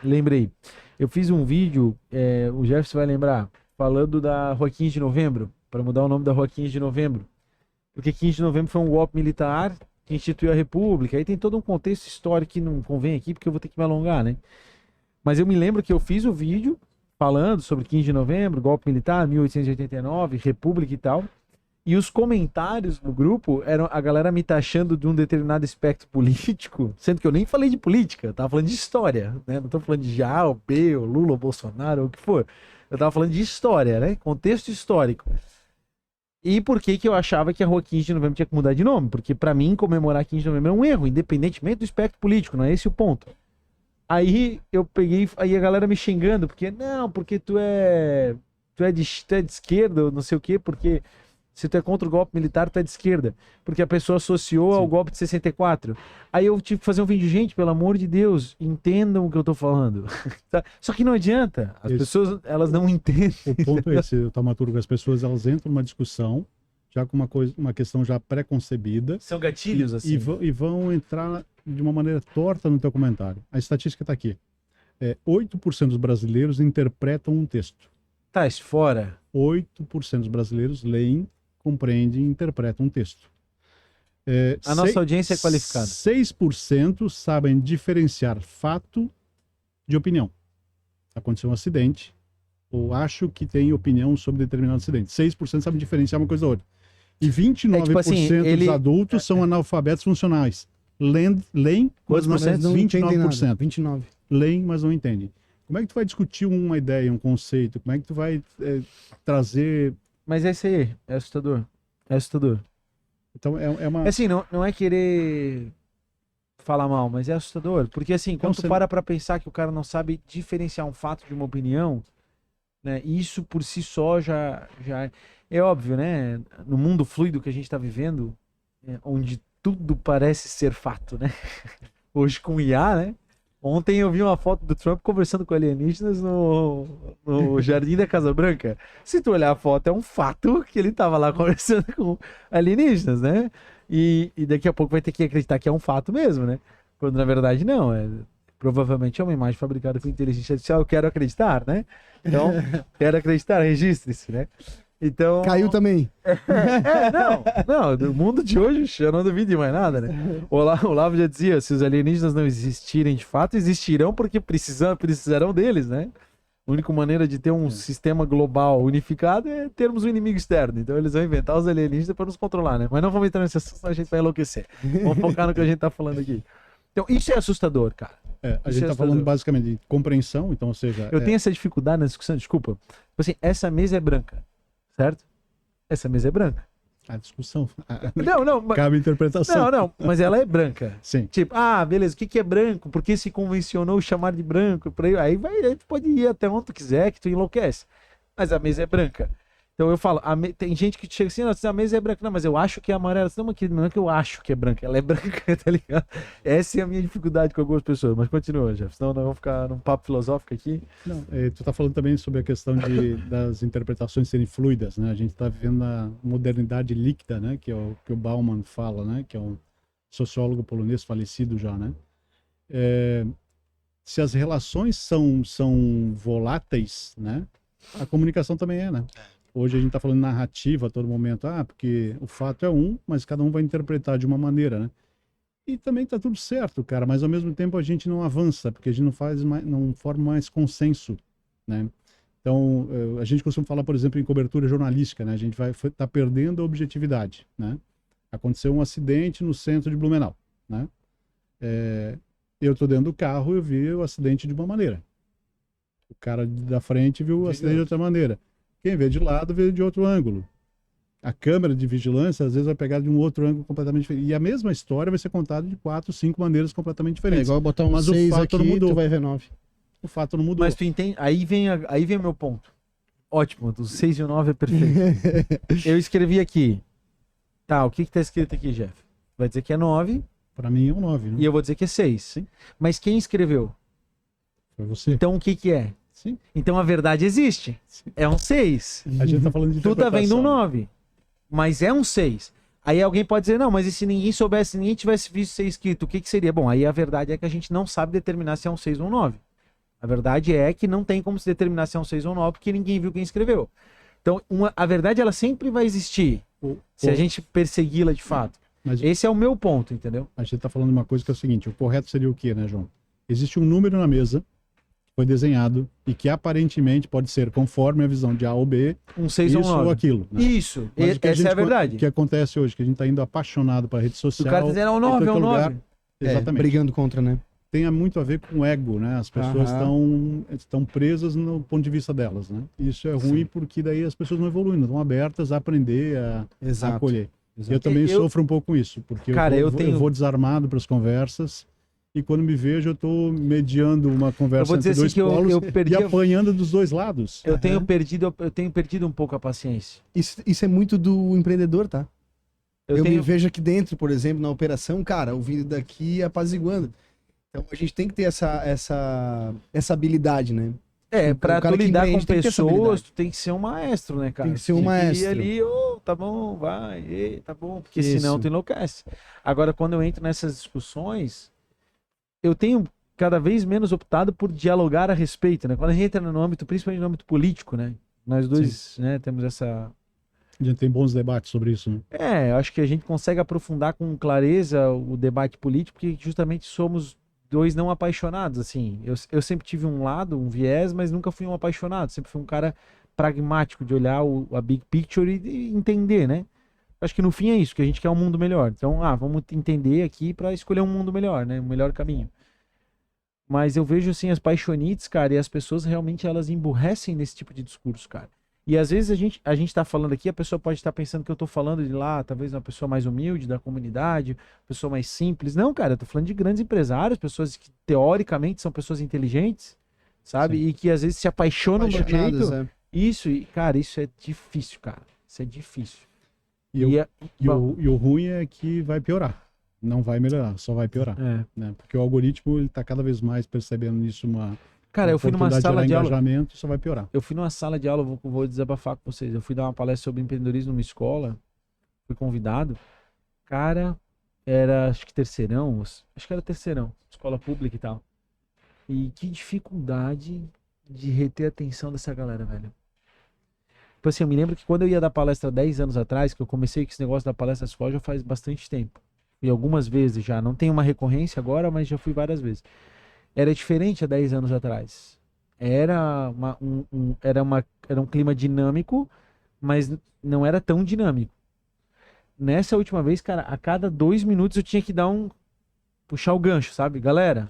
Lembrei. Eu fiz um vídeo, o Jefferson vai lembrar, falando da Rua 15 de Novembro, para mudar o nome da Rua 15 de Novembro. Porque 15 de Novembro foi um golpe militar que instituiu a República. Aí tem todo um contexto histórico que não convém aqui, porque eu vou ter que me alongar, né? Mas eu me lembro que eu fiz o vídeo falando sobre 15 de novembro, golpe militar, 1889, República e tal. E os comentários no grupo eram a galera me taxando de um determinado espectro político, sendo que eu nem falei de política, eu tava falando de história, né? Não tô falando de A ou B, ou Lula, ou Bolsonaro, ou o que for. Eu tava falando de história, né? Contexto histórico. E por que que eu achava que a rua 15 de novembro tinha que mudar de nome? Porque pra mim comemorar 15 de novembro é um erro, independentemente do espectro político, não é esse o ponto. Aí eu peguei, aí a galera me xingando, porque não, porque tu é de esquerda, não sei o quê, porque se tu é contra o golpe militar, tu é de esquerda. Porque a pessoa associou ao golpe de 64. Aí eu tive que fazer um vídeo, gente, pelo amor de Deus, entendam o que eu tô falando. Só que não adianta. As pessoas, elas não entendem. O ponto é esse, Taumaturgo, as pessoas, elas entram numa discussão, já com uma questão já pré-concebida. São gatilhos, assim. E vão entrar de uma maneira torta no teu comentário. A estatística tá aqui. 8% dos brasileiros interpretam um texto. Tá, isso fora. 8% dos brasileiros leem, compreendem e interpretam um texto. A nossa audiência é qualificada. 6% sabem diferenciar fato de opinião. Aconteceu um acidente, ou acho que tem opinião sobre determinado acidente. 6% sabem diferenciar uma coisa da outra. E 29% tipo assim, dos adultos são analfabetos funcionais. Leem, Quantos por cento? 29%. 29%. Leem, mas não entendem. Como é que tu vai discutir uma ideia, um conceito? Como é que tu vai trazer... Mas é isso aí, é assustador. É assustador. Então é uma... Assim, não é querer falar mal, mas é assustador. Porque assim, quando tu para pra pensar que o cara não sabe diferenciar um fato de uma opinião, né? Isso por si só já é óbvio, né? No mundo fluido que a gente tá vivendo, onde tudo parece ser fato, né? Hoje com IA, né? Ontem eu vi uma foto do Trump conversando com alienígenas no Jardim da Casa Branca. Se tu olhar a foto, é um fato que ele tava lá conversando com alienígenas, né? E daqui a pouco vai ter que acreditar que é um fato mesmo, né? Quando na verdade não, provavelmente é uma imagem fabricada com inteligência artificial. Eu quero acreditar, né? Então, quero acreditar, registre-se, né? Então... Caiu também. Não, no mundo de hoje eu não duvido de mais nada, né? O Olavo já dizia, se os alienígenas não existirem de fato, existirão porque precisarão deles, né? A única maneira de ter um sistema global unificado é termos um inimigo externo. Então eles vão inventar os alienígenas para nos controlar, né? Mas não vamos entrar nessa situação, a gente vai enlouquecer. Vamos focar no que a gente tá falando aqui. Então isso é assustador, cara. A gente tá falando basicamente de compreensão, então, ou seja... Eu tenho essa dificuldade na discussão, desculpa. Assim, essa mesa é branca. Certo? Essa mesa é branca. A discussão. Não, cabe interpretação. Não, mas ela é branca. Sim. Tipo, beleza, o que é branco? Por que se convencionou chamar de branco? Aí tu pode ir até onde tu quiser, que tu enlouquece. Mas a mesa é branca. Então eu falo, tem gente que chega assim, a mesa é branca. Não, mas eu acho que é amarela. Não, não é que eu acho que é branca, ela é branca, tá ligado? Essa é a minha dificuldade com algumas pessoas. Mas continua, Jeff, senão nós vamos ficar num papo filosófico aqui. Não, tu tá falando também sobre a questão das interpretações serem fluidas, né? A gente tá vivendo a modernidade líquida, né? Que é o que o Bauman fala, né? Que é um sociólogo polonês falecido já, né? Se as relações são voláteis, né? A comunicação também né? Hoje a gente está falando narrativa a todo momento, porque o fato é mas cada um vai interpretar de uma maneira, né? E também tá tudo certo, cara, mas ao mesmo tempo a gente não avança, porque a gente não forma mais consenso, né? Então, a gente costuma falar, por exemplo, em cobertura jornalística, né? A gente tá perdendo a objetividade, né? Aconteceu um acidente no centro de Blumenau, né? Eu tô dentro do carro, eu vi o acidente de uma maneira. O cara da frente viu o acidente de outra maneira. Quem vê de lado, vê de outro ângulo. A câmera de vigilância, às vezes, vai pegar de um outro ângulo completamente diferente. E a mesma história vai ser contada de 4, 5 maneiras completamente diferentes. Igual botar um 6 aqui, não mudou. Tu vai ver 9. O fato não mudou. Mas tu entende? Aí vem o meu ponto. Ótimo, o 6 e o 9 é perfeito. Eu escrevi aqui. Tá, o que tá escrito aqui, Jeff? Vai dizer que é 9. Pra mim é um 9, né? E eu vou dizer que é 6. Sim. Mas quem escreveu? Foi você. Então o que é? Sim. Então a verdade existe. Sim. É um 6. A gente tá falando de tu tá vendo um 9. Mas é um 6. Aí alguém pode dizer, não, mas e se ninguém soubesse, se ninguém tivesse visto ser escrito, o que seria? Bom, aí a verdade é que a gente não sabe determinar se é um 6 ou um 9. A verdade é que não tem como se determinar se é um 6 ou um 9, porque ninguém viu quem escreveu. Então, a verdade, ela sempre vai existir, se a gente persegui-la de fato. Mas Esse é o meu ponto, entendeu? a gente está falando de uma coisa que é o seguinte, o correto seria o quê, né, João? Existe um número na mesa, foi desenhado, e que aparentemente pode ser conforme a visão de A ou B, Um 6 ou um isso 9. ou aquilo. Né? Isso, Mas o que essa é a verdade. O que acontece hoje, que a gente está indo apaixonado para a rede O social... cara tá dizendo, é um 9, é um 9. Exatamente. Brigando contra, né? Tem muito a ver com o ego, né? As pessoas estão presas no ponto de vista delas, né? Isso é ruim porque daí as pessoas não evoluem, não estão abertas a aprender, a acolher. Exato. Eu também sofro um pouco com isso, porque Cara, eu tenho... vou desarmado para as conversas e quando me vejo eu estou mediando uma conversa entre dois polos e apanhando dos dois lados. Eu tenho perdido um pouco a paciência. Isso é muito do empreendedor, tá? Eu tenho... me vejo aqui dentro, por exemplo, na operação, cara, ouvindo daqui e apaziguando. Então a gente tem que ter essa habilidade, né? Pra tu lidar com pessoas, tu tem que ser um maestro, né, cara? Tem que ser um maestro. E ali, tá bom, vai, tá bom, porque senão tu enlouquece. Agora, quando eu entro nessas discussões, eu tenho cada vez menos optado por dialogar a respeito, né? Quando a gente entra no âmbito, principalmente no âmbito político, né? Nós dois, né, temos essa... A gente tem bons debates sobre isso, né? Eu acho que a gente consegue aprofundar com clareza o debate político, porque justamente somos dois não apaixonados, assim. Eu sempre tive um lado, um viés, mas nunca fui um apaixonado. Sempre fui um cara pragmático de olhar a big picture e entender, né? Acho que no fim é isso, que a gente quer um mundo melhor. Então, vamos entender aqui para escolher um mundo melhor, né? Um melhor caminho. Mas eu vejo, assim, as paixonites, cara, e as pessoas realmente, elas emburrecem nesse tipo de discurso, cara. E às vezes a gente tá falando aqui, a pessoa pode estar pensando que eu tô falando de lá, talvez uma pessoa mais humilde da comunidade, pessoa mais simples. Não, cara, eu tô falando de grandes empresários, pessoas que teoricamente são pessoas inteligentes, sabe? Sim. E que às vezes se apaixonam do jeito. Isso, e cara, isso é difícil, cara. Isso é difícil. E o ruim é que vai piorar. Não vai melhorar, só vai piorar. Né? Porque o algoritmo ele tá cada vez mais percebendo nisso Cara, eu fui numa sala de aula. Só vai piorar. Eu fui numa sala de aula, vou desabafar com vocês. Eu fui dar uma palestra sobre empreendedorismo numa escola, fui convidado. Cara, era acho que terceirão, escola pública e tal. E que dificuldade de reter a atenção dessa galera, velho. Tipo assim, eu me lembro que quando eu ia dar palestra 10 anos atrás, que eu comecei com esse negócio da palestra da escola já faz bastante tempo. E algumas vezes já. Não tem uma recorrência agora, mas já fui várias vezes. Era diferente há 10 anos atrás. Era um clima dinâmico, mas não era tão dinâmico. Nessa última vez, cara, a cada 2 minutos eu tinha que puxar o gancho, sabe? Galera.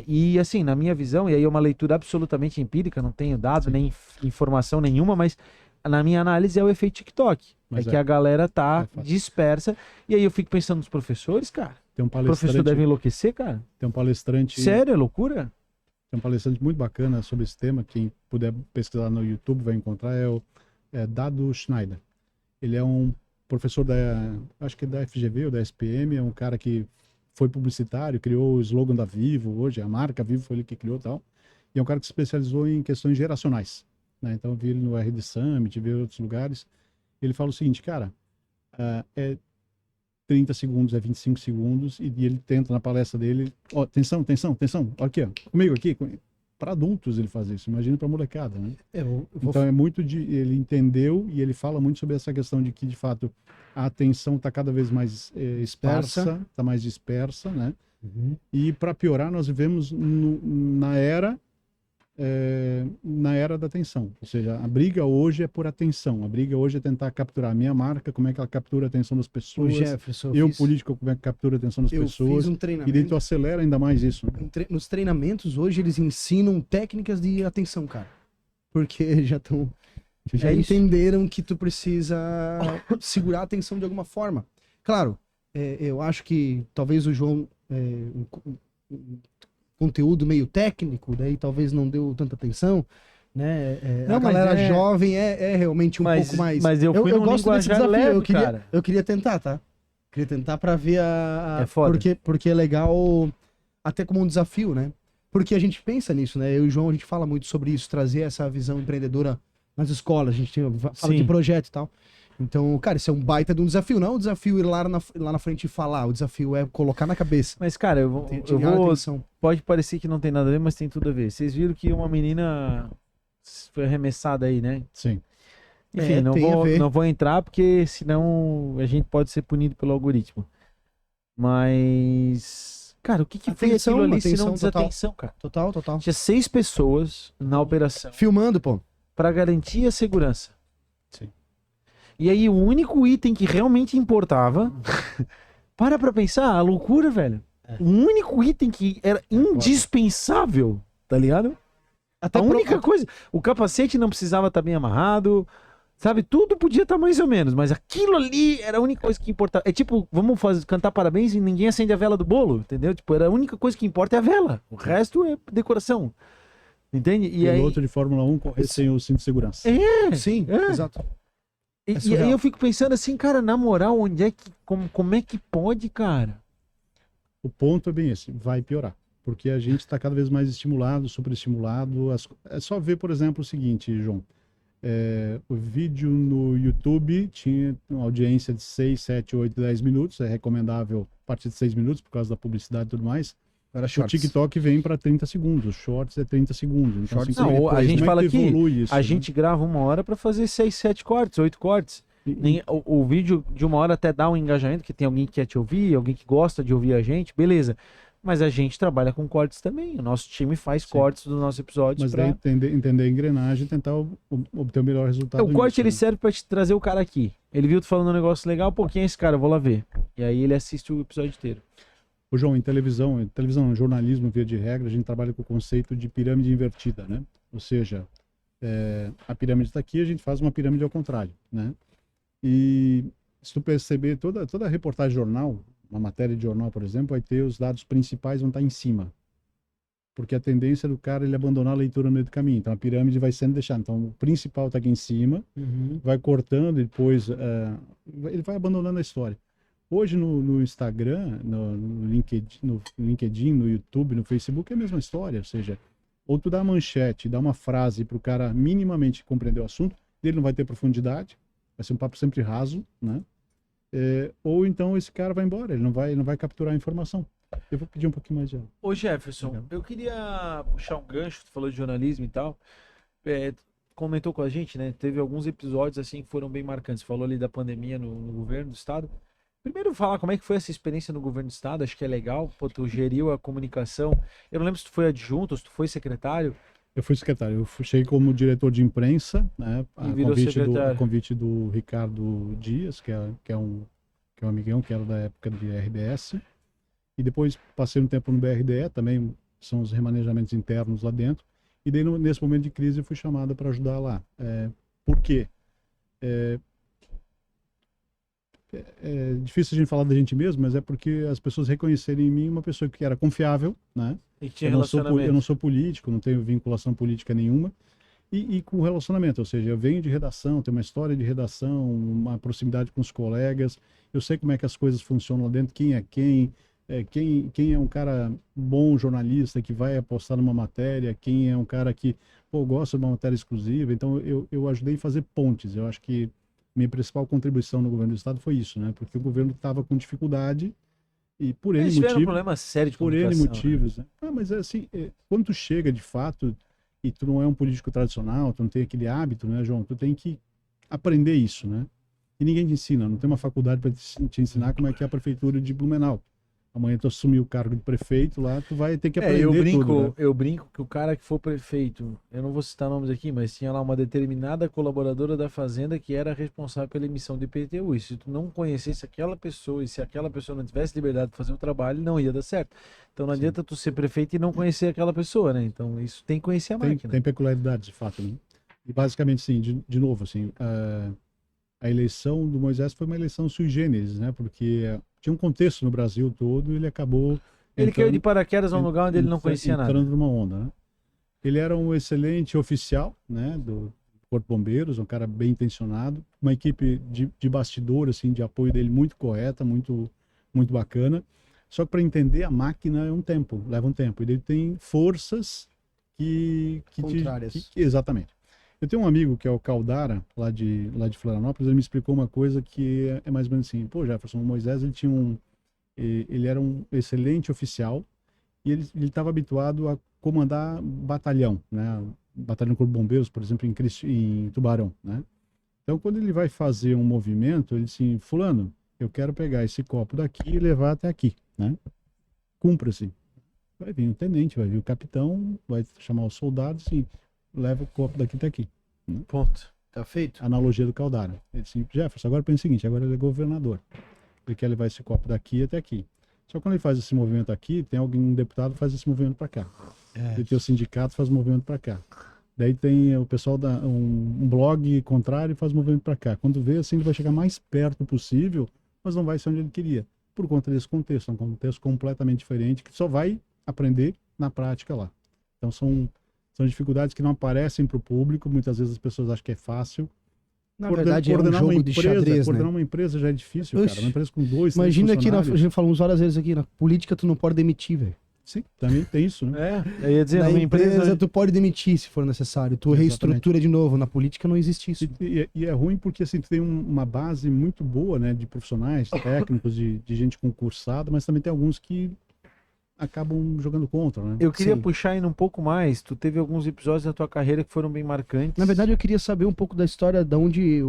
E assim, na minha visão, e aí é uma leitura absolutamente empírica, não tenho dado nem informação nenhuma, mas na minha análise é o efeito TikTok. Que a galera tá dispersa. E aí eu fico pensando nos professores, cara. Tem um palestrante, o professor deve enlouquecer, cara. Tem um palestrante... Sério? É loucura? Tem um palestrante muito bacana sobre esse tema. Quem puder pesquisar no YouTube vai encontrar. É Dado Schneider. Ele é um professor acho que da FGV ou da SPM. É um cara que foi publicitário, criou o slogan da Vivo hoje. A marca Vivo foi ele que criou e tal. E é um cara que se especializou em questões geracionais. Né? Então eu vi ele no RD Summit, vi em outros lugares. Ele fala o seguinte, cara, é 30 segundos, é 25 segundos, e ele tenta na palestra dele, atenção, aqui, comigo aqui, para adultos ele faz isso, imagina para molecada, né? Então é muito ele entendeu, e ele fala muito sobre essa questão de que, de fato, a atenção está cada vez mais esparsa, está mais dispersa, né? Uhum. E para piorar, nós vivemos na era da atenção, ou seja, a briga hoje é por atenção, a briga hoje é tentar capturar a minha marca, como é que ela captura a atenção das pessoas, político, como é que captura a atenção das pessoas, e daí tu acelera ainda mais isso. Nos treinamentos hoje eles ensinam técnicas de atenção, cara, porque já entenderam que tu precisa segurar a atenção de alguma forma. Claro, eu acho que talvez o João conteúdo meio técnico, daí talvez não deu tanta atenção, né? A galera jovem é realmente um pouco mais... Mas eu fui num gosto desse desafio, leve, eu queria tentar, tá? Queria tentar pra ver É foda. Porque é legal até como um desafio, né? Porque a gente pensa nisso, né? Eu e o João, a gente fala muito sobre isso, trazer essa visão empreendedora nas escolas, a gente fala de projeto e tal. Então, cara, isso é um baita de um desafio. Não é um desafio ir lá na frente e falar. O desafio é colocar na cabeça. Mas, cara, eu vou... Pode parecer que não tem nada a ver, mas tem tudo a ver. Vocês viram que uma menina foi arremessada aí, né? Sim. Enfim, não vou entrar porque senão a gente pode ser punido pelo algoritmo. Mas, cara, o que foi aquilo ali se não desatenção, cara? Total. Tinha 6 pessoas na operação. Filmando, pô. Pra garantir a segurança. Sim. E aí o único item que realmente importava... Para pra pensar, a loucura, velho. O único item que era indispensável, tá ligado? Até a única coisa... O capacete não precisava estar bem amarrado... Sabe, tudo podia estar mais ou menos, mas aquilo ali era a única coisa que importava. É tipo, vamos cantar parabéns e ninguém acende a vela do bolo, entendeu? Tipo, era a única coisa que importa é a vela. O resto é decoração. Entende? E piloto de Fórmula 1 correr sem o cinto de segurança. Sim, exato. E aí eu fico pensando assim, cara, na moral, onde é que, como é que pode, cara? O ponto é bem esse, vai piorar. Porque a gente está cada vez mais estimulado, superestimulado. É só ver, por exemplo, o seguinte, João. O vídeo no YouTube tinha uma audiência de 6, 7, 8, 10 minutos. É recomendável a partir de 6 minutos por causa da publicidade e tudo mais. O TikTok vem para 30 segundos. Os shorts é 30 segundos. Então, shorts, não, a gente fala que a gente grava 1 hora para fazer 6, 7 cortes, 8 cortes. O vídeo de 1 hora até dá um engajamento, que tem alguém que quer te ouvir, alguém que gosta de ouvir a gente, beleza. Mas a gente trabalha com cortes também. O nosso time faz cortes dos nossos episódios. Mas daí entender a engrenagem e tentar obter o melhor resultado. O corte ele serve para te trazer o cara aqui. Ele viu tu falando um negócio legal, pô, quem é esse cara? Eu vou lá ver. E aí ele assiste o episódio inteiro. Ô João, em televisão, jornalismo, via de regra, a gente trabalha com o conceito de pirâmide invertida, né? Ou seja, a pirâmide está aqui, a gente faz uma pirâmide ao contrário, né? E se tu perceber, toda a reportagem de jornal, uma matéria de jornal, por exemplo, vai ter os dados principais vão estar em cima. Porque a tendência do cara é ele abandonar a leitura no meio do caminho. Então a pirâmide vai sendo deixada. Então o principal está aqui em cima, vai cortando e depois ele vai abandonando a história. Hoje no Instagram, no LinkedIn, no YouTube, no Facebook é a mesma história. Ou seja, ou tu dá uma manchete, dá uma frase para o cara minimamente compreender o assunto, ele não vai ter profundidade, vai ser um papo sempre raso, né? Ou então esse cara vai embora, ele não vai capturar a informação. Eu vou pedir um pouquinho mais de água. Ô Jefferson, eu queria puxar um gancho, tu falou de jornalismo e tal, comentou com a gente, né, teve alguns episódios assim que foram bem marcantes, falou ali da pandemia no governo do estado. Primeiro falar como é que foi essa experiência no governo do estado, acho que é legal, pô, tu geriu a comunicação, eu não lembro se tu foi adjunto ou se tu foi secretário. Eu fui secretário, eu cheguei como diretor de imprensa, né, a convite do Ricardo Dias, que é um amigão que era da época de RBS, e depois passei um tempo no BRDE, também são os remanejamentos internos lá dentro, e daí nesse momento de crise eu fui chamado para ajudar lá. Por quê? É difícil a gente falar da gente mesmo, mas é porque as pessoas reconhecerem em mim uma pessoa que era confiável, né? E que tinha eu não sou político, não tenho vinculação política nenhuma, e com relacionamento, ou seja, eu venho de redação, tenho uma história de redação, uma proximidade com os colegas, eu sei como é que as coisas funcionam lá dentro, quem é quem é um cara bom jornalista que vai apostar numa matéria, quem é um cara que gosta de uma matéria exclusiva. Então eu ajudei a fazer pontes. Eu acho que minha principal contribuição no governo do estado foi isso, né? Porque o governo estava com dificuldade e por N motivos. Um problema sério de por N motivos, né? Mas assim, quando tu chega de fato e tu não é um político tradicional, tu não tem aquele hábito, né, João? Tu tem que aprender isso, né? E ninguém te ensina, não tem uma faculdade para te ensinar como é que é a prefeitura de Blumenau. Amanhã tu assumir o cargo de prefeito lá, tu vai ter que aprender tudo, né? Eu brinco que o cara que for prefeito, eu não vou citar nomes aqui, mas tinha lá uma determinada colaboradora da Fazenda que era responsável pela emissão do IPTU. E se tu não conhecesse aquela pessoa e se aquela pessoa não tivesse liberdade de fazer o trabalho, não ia dar certo. Então não adianta tu ser prefeito e não conhecer aquela pessoa, né? Então isso tem que conhecer a máquina. Tem peculiaridades, de fato, né? E basicamente, sim, de novo, assim, a eleição do Moisés foi uma eleição sui generis, né? Porque tinha um contexto no Brasil todo e ele acabou... Ele caiu de paraquedas a um lugar onde ele não conhecia nada. Entrando numa onda, né? Ele era um excelente oficial, né? Do Corpo de Bombeiros, um cara bem intencionado. Uma equipe de bastidor, assim, de apoio dele muito correta, muito, muito bacana. Só que para entender a máquina leva um tempo. E ele tem forças contrárias. Exatamente. Eu tenho um amigo que é o Caldara, lá de Florianópolis, ele me explicou uma coisa que é mais ou menos assim. Pô, Jefferson, o Moisés, ele era um excelente oficial e ele estava habituado a comandar batalhão, né? Batalhão Corpo de Bombeiros, por exemplo, em Tubarão, né? Então, quando ele vai fazer um movimento, ele assim, fulano, eu quero pegar esse copo daqui e levar até aqui, né? Cumpra-se. Vai vir o tenente, vai vir o capitão, vai chamar os soldados e leva o copo daqui até aqui. Né? Ponto. Tá feito? Analogia do Caldara. Ele disse, Jefferson, agora pensa o seguinte, agora ele é governador. Ele quer levar esse copo daqui até aqui. Só que quando ele faz esse movimento aqui, tem alguém, um deputado que faz esse movimento para cá. Ele tem o sindicato faz o movimento para cá. Daí tem o pessoal da um blog contrário e faz o movimento para cá. Quando vê assim, ele vai chegar mais perto possível, mas não vai ser onde ele queria. Por conta desse contexto, um contexto completamente diferente, que só vai aprender na prática lá. Então são dificuldades que não aparecem para o público, muitas vezes as pessoas acham que é fácil. Na verdade, é um jogo de xadrez, coordenar né? uma empresa já é difícil, cara. Uma empresa com 2, 3 imagina que funcionários. a gente falamos várias vezes aqui, na política tu não pode demitir, velho. Sim, também tem isso, né? Eu ia dizer, Na numa empresa tu pode demitir se for necessário, tu reestrutura de novo. Na política não existe isso. E é ruim porque assim, tu tem uma base muito boa, né, de profissionais, técnicos, de gente concursada, mas também tem alguns que acabam jogando contra, né? Eu queria puxar ainda um pouco mais. Tu teve alguns episódios da tua carreira que foram bem marcantes. Na verdade, eu queria saber um pouco da história, da onde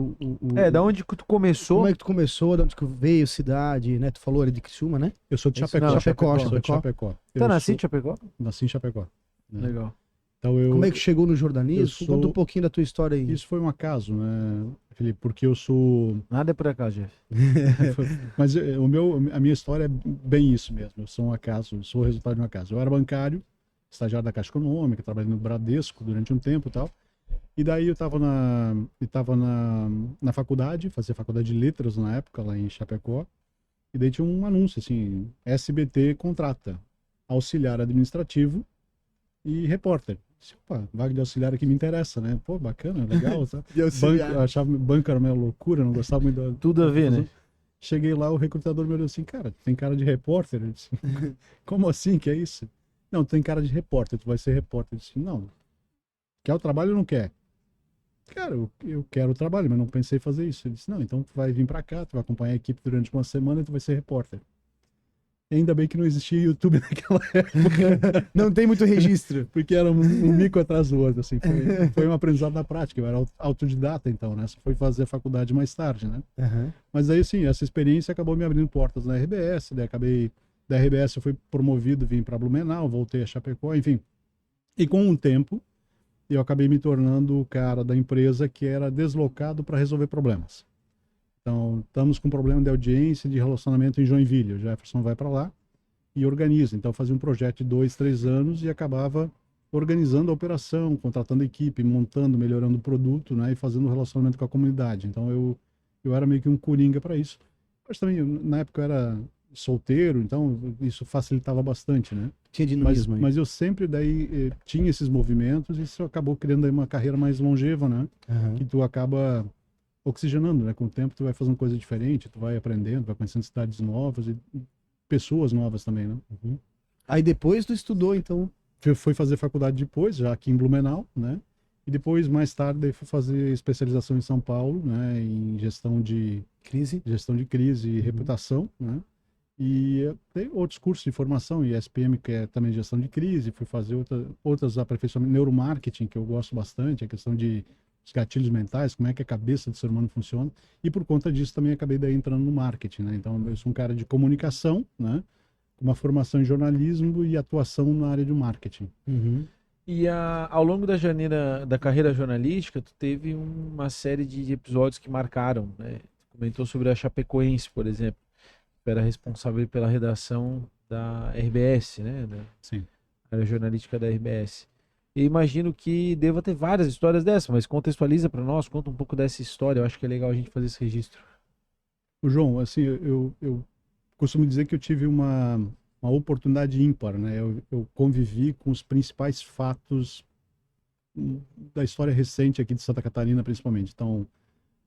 da onde que tu começou. Como é que tu começou, da onde que veio, cidade, né? Tu falou ali de Criciúma, né? Eu sou de Chapecó. Não, Chapecó. Tá nascido em Chapecó? Nasci em Chapecó. Né? Legal. Então Como é que chegou no jornalismo? Conta um pouquinho da tua história aí. Isso foi um acaso, né, Felipe? Porque eu sou... Nada é por acaso, Jeff. Mas a minha história é bem isso mesmo. Eu sou um acaso, sou o resultado de um acaso. Eu era bancário, estagiário da Caixa Econômica, trabalhei no Bradesco durante um tempo e tal. E daí eu estava na faculdade, fazia faculdade de letras na época, lá em Chapecó. E daí tinha um anúncio, assim, SBT contrata auxiliar administrativo e repórter. Opa, vaga de auxiliar aqui me interessa, né? Pô, bacana, legal. Tá? Eu achava banco era meio loucura, não gostava muito da... Tudo a ver, né? Cheguei lá, o recrutador me olhou assim, cara, tem cara de repórter? Eu disse, como assim, que é isso? Não, tem cara de repórter, tu vai ser repórter. Eu disse, não, quer o trabalho ou não quer? Cara, eu quero o trabalho, mas não pensei em fazer isso. Ele disse, não, então tu vai vir pra cá, tu vai acompanhar a equipe durante uma semana e tu vai ser repórter. Ainda bem que não existia YouTube naquela época. Não tem muito registro. Porque era um mico atrás do outro, assim. Foi um aprendizado na prática. Eu era autodidata, então, né? Só fui fazer a faculdade mais tarde, né? Uhum. Mas aí, assim, essa experiência acabou me abrindo portas na RBS. Daí da RBS eu fui promovido, vim para Blumenau, voltei a Chapecó, enfim. E com o tempo, eu acabei me tornando o cara da empresa que era deslocado para resolver problemas. Então, estamos com um problema de audiência, de relacionamento em Joinville. O Jefferson vai para lá e organiza. Então, fazia um projeto de 2, 3 anos e acabava organizando a operação, contratando equipe, montando, melhorando o produto, né? E fazendo um relacionamento com a comunidade. Então, eu era meio que um coringa para isso. Mas também, na época, eu era solteiro, então isso facilitava bastante, né? Tinha dinamismo mas eu sempre daí tinha esses movimentos e isso acabou criando aí uma carreira mais longeva, né? Uhum. Que tu acaba oxigenando, né? Com o tempo tu vai fazendo coisa diferente, tu vai aprendendo, vai conhecendo cidades novas e pessoas novas também, né? Uhum. Aí depois tu estudou, então? Fui fazer faculdade depois, já aqui em Blumenau, né? E depois, mais tarde, fui fazer especialização em São Paulo, né? Em gestão de crise e reputação, né? E tem outros cursos de formação, ISPM, que é também gestão de crise, fui fazer outras aperfeiçoamentos, neuromarketing, que eu gosto bastante, a questão de os gatilhos mentais, como é que a cabeça do ser humano funciona, e por conta disso também acabei daí entrando no marketing, né? Então eu sou um cara de comunicação, né? Com uma formação em jornalismo e atuação na área de marketing. Uhum. E ao longo da carreira jornalística, tu teve uma série de episódios que marcaram, né? Tu comentou sobre a Chapecoense, por exemplo, que era responsável pela redação da RBS, né? Sim. A jornalística da RBS. E imagino que deva ter várias histórias dessas, mas contextualiza para nós, conta um pouco dessa história. Eu acho que é legal a gente fazer esse registro. O João, assim, eu costumo dizer que eu tive uma oportunidade ímpar, né? Eu convivi com os principais fatos da história recente aqui de Santa Catarina, principalmente. Então,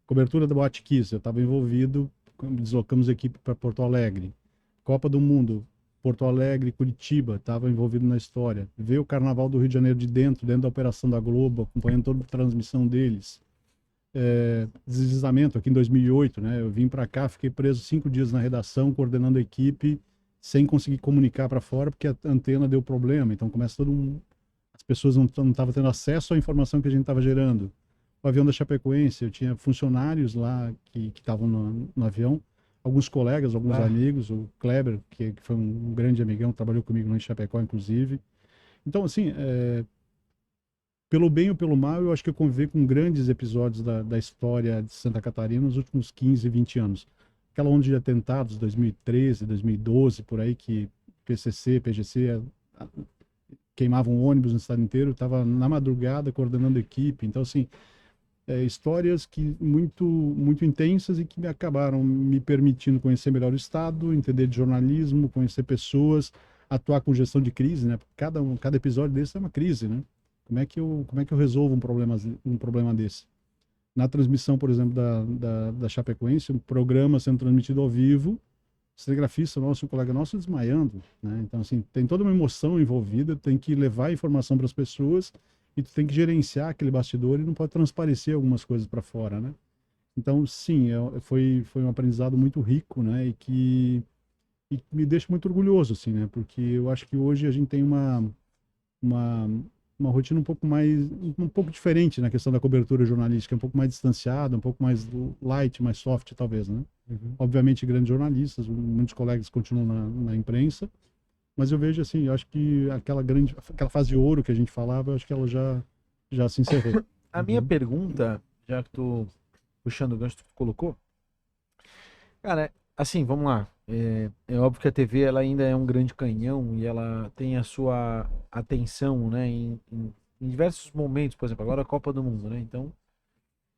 cobertura da Boate Kiss, eu estava envolvido, deslocamos a equipe para Porto Alegre. Copa do Mundo, Porto Alegre, Curitiba, estava envolvido na história. Ver o Carnaval do Rio de Janeiro de dentro da operação da Globo, acompanhando toda a transmissão deles. Deslizamento aqui em 2008, né? Eu vim para cá, fiquei preso 5 dias na redação, coordenando a equipe, sem conseguir comunicar para fora, porque a antena deu problema. Então começa as pessoas não estavam tendo acesso à informação que a gente estava gerando. o avião da Chapecoense, eu tinha funcionários lá que estavam no avião, alguns colegas, alguns amigos, o Kleber, que foi um grande amigão, trabalhou comigo em Chapecó, inclusive. Então, assim, pelo bem ou pelo mal, eu acho que eu convivi com grandes episódios da história de Santa Catarina nos últimos 15, 20 anos. Aquela onda de atentados, 2013, 2012, por aí, que PCC, PGC queimavam ônibus no estado inteiro, estava na madrugada coordenando a equipe. Então, assim, histórias que muito, muito intensas e que acabaram me permitindo conhecer melhor o estado, entender de jornalismo, conhecer pessoas, atuar com gestão de crise, né? Cada episódio desse é uma crise, né? Como é que eu resolvo um problema desse? Na transmissão, por exemplo, da Chapecoense, um programa sendo transmitido ao vivo, cinegrafista nosso, um colega nosso desmaiando, né? Então, assim, tem toda uma emoção envolvida, tem que levar a informação para as pessoas e tu tem que gerenciar aquele bastidor e não pode transparecer algumas coisas para fora, né? Então, sim, foi um aprendizado muito rico, né? E me deixa muito orgulhoso, assim, né? Porque eu acho que hoje a gente tem uma rotina um pouco diferente na questão da cobertura jornalística, um pouco mais distanciada, um pouco mais light, mais soft, talvez, né? Obviamente, grandes jornalistas, muitos colegas continuam na imprensa, mas eu vejo assim, eu acho que aquela fase de ouro que a gente falava, eu acho que ela já se encerrou. A minha pergunta, já que tu puxando o gancho que tu colocou, cara, assim, vamos lá. É óbvio que a TV ela ainda é um grande canhão e ela tem a sua atenção, né, em diversos momentos, por exemplo, agora a Copa do Mundo, né? Então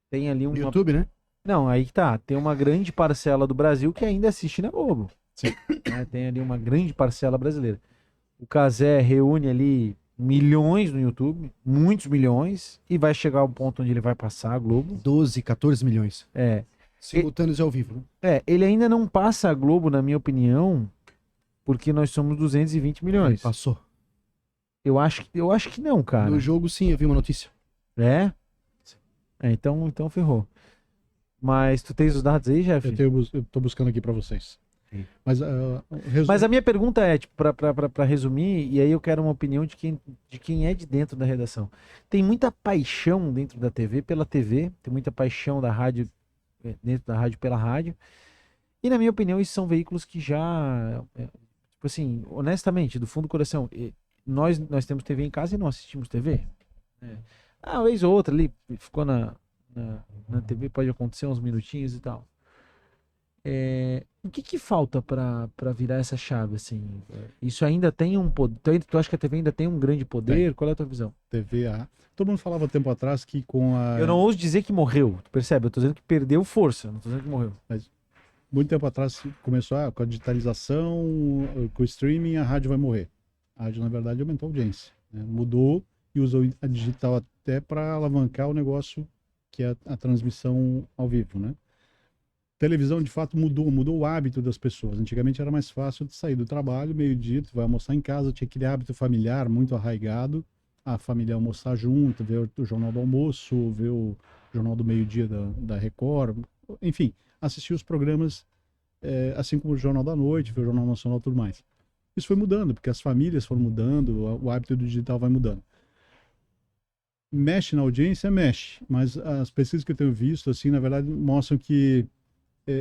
tem ali uma... YouTube, né? Não, aí que tá. Tem uma grande parcela do Brasil que ainda assiste na Globo. Sim. Né? Tem ali uma grande parcela brasileira. O Cazé reúne ali milhões no YouTube, muitos milhões, e vai chegar ao ponto onde ele vai passar a Globo. 12, 14 milhões. Simultâneos ao vivo, né? Ele ainda não passa a Globo, na minha opinião, porque nós somos 220 milhões. Ele passou. Eu acho que não, cara. No jogo, sim, eu vi uma notícia. Então ferrou. Mas tu tens os dados aí, Jeff? Eu tô buscando aqui para vocês. Sim. Mas a minha pergunta é, tipo, para resumir, e aí eu quero uma opinião de quem é de dentro da redação. Tem muita paixão dentro da TV pela TV, tem muita paixão da rádio dentro da rádio pela rádio. E na minha opinião, esses são veículos que já, tipo assim, honestamente, do fundo do coração, nós temos TV em casa e não assistimos TV. Uma vez ou outra ali, ficou na TV, pode acontecer uns minutinhos e tal. O que falta para virar essa chave, assim? Isso ainda tem um poder? Tu acha que a TV ainda tem um grande poder? Tem. Qual é a tua visão? Todo mundo falava tempo atrás que com a... Eu não ouso dizer que morreu, tu percebe? Eu tô dizendo que perdeu força, não tô dizendo que morreu. Mas muito tempo atrás começou com a digitalização, com o streaming, a rádio vai morrer. A rádio, na verdade, aumentou a audiência, né? Mudou e usou a digital até para alavancar o negócio que é a transmissão ao vivo, né? Televisão, de fato, mudou o hábito das pessoas. Antigamente era mais fácil de sair do trabalho, meio-dia, tu vai almoçar em casa, tinha aquele hábito familiar muito arraigado, a família almoçar junto, ver o Jornal do Almoço, ver o Jornal do Meio-Dia da Record, enfim, assistir os programas, assim como o Jornal da Noite, ver o Jornal Nacional e tudo mais. Isso foi mudando, porque as famílias foram mudando, o hábito do digital vai mudando. Mexe na audiência? Mexe, mas as pesquisas que eu tenho visto, assim, na verdade, mostram que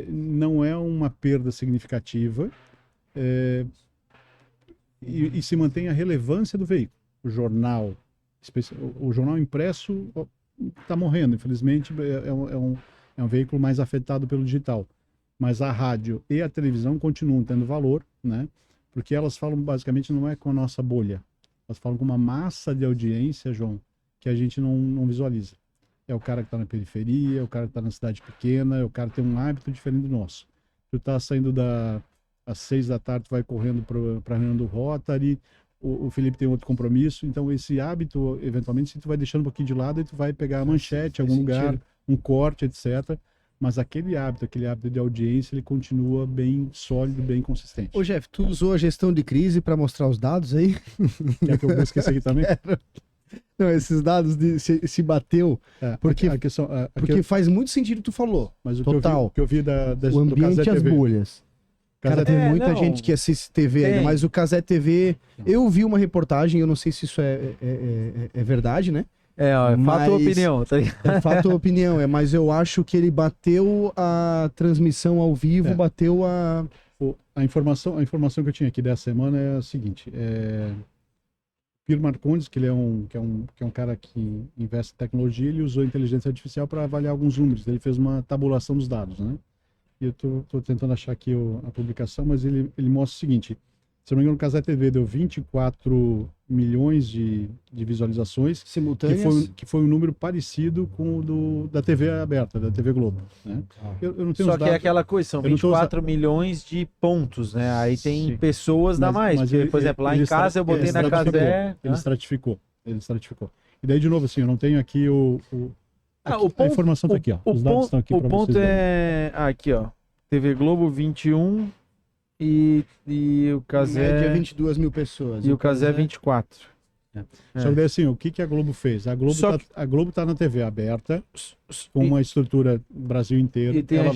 não é uma perda significativa e se mantém a relevância do veículo. O jornal impresso está morrendo, infelizmente, é um veículo mais afetado pelo digital. Mas a rádio e a televisão continuam tendo valor, né? Porque elas falam, basicamente, não é com a nossa bolha. Elas falam com uma massa de audiência, João, que a gente não visualiza. É o cara que está na periferia, é o cara que está na cidade pequena, é o cara que tem um hábito diferente do nosso. Tu está saindo às 6 da tarde, tu vai correndo para a reunião do Rotary, o Felipe tem outro compromisso, então esse hábito, eventualmente, tu vai deixando um pouquinho de lado e tu vai pegar a manchete em algum lugar, um corte, etc. Mas aquele hábito de audiência, ele continua bem sólido, bem consistente. Ô Jeff, tu usou a gestão de crise para mostrar os dados aí? Quer que eu busque isso aqui também? Não, esses dados se bateu, porque faz muito sentido o que tu falou. Mas o total. que eu vi o ambiente e as bolhas. Cara, tem muita gente que assiste TV ainda, mas o Cazé TV, eu vi uma reportagem, eu não sei se isso é verdade, né? É fato ou opinião, tá ligado? É fato ou opinião, mas eu acho que ele bateu a transmissão ao vivo, bateu a... A informação que eu tinha aqui dessa semana é a seguinte, Pierre Marcondes, que ele é um cara que investe em tecnologia, ele usou inteligência artificial para avaliar alguns números, ele fez uma tabulação dos dados, né? E eu tô tentando achar aqui a publicação, mas ele mostra o seguinte, se não me engano, o Cazé TV deu 24 milhões de visualizações simultâneas, que foi um número parecido com o da TV aberta, da TV Globo, né? Eu não tenho Só os que dados, é aquela coisa, são 24 milhões de pontos, né? Aí tem pessoas dá mais, mas porque, por exemplo, lá em casa eu botei na Cazé... Ele estratificou. E daí, de novo, assim, eu não tenho aqui a informação tá aqui, ó. Os dados estão aqui para vocês. O ponto é... aqui, ó. TV Globo 21 e o Cazé... Média 22 mil pessoas. E o Cazé 24. Só que daí, assim, o que a Globo fez? A Globo tá na TV aberta, com uma estrutura Brasil inteiro. E tem ela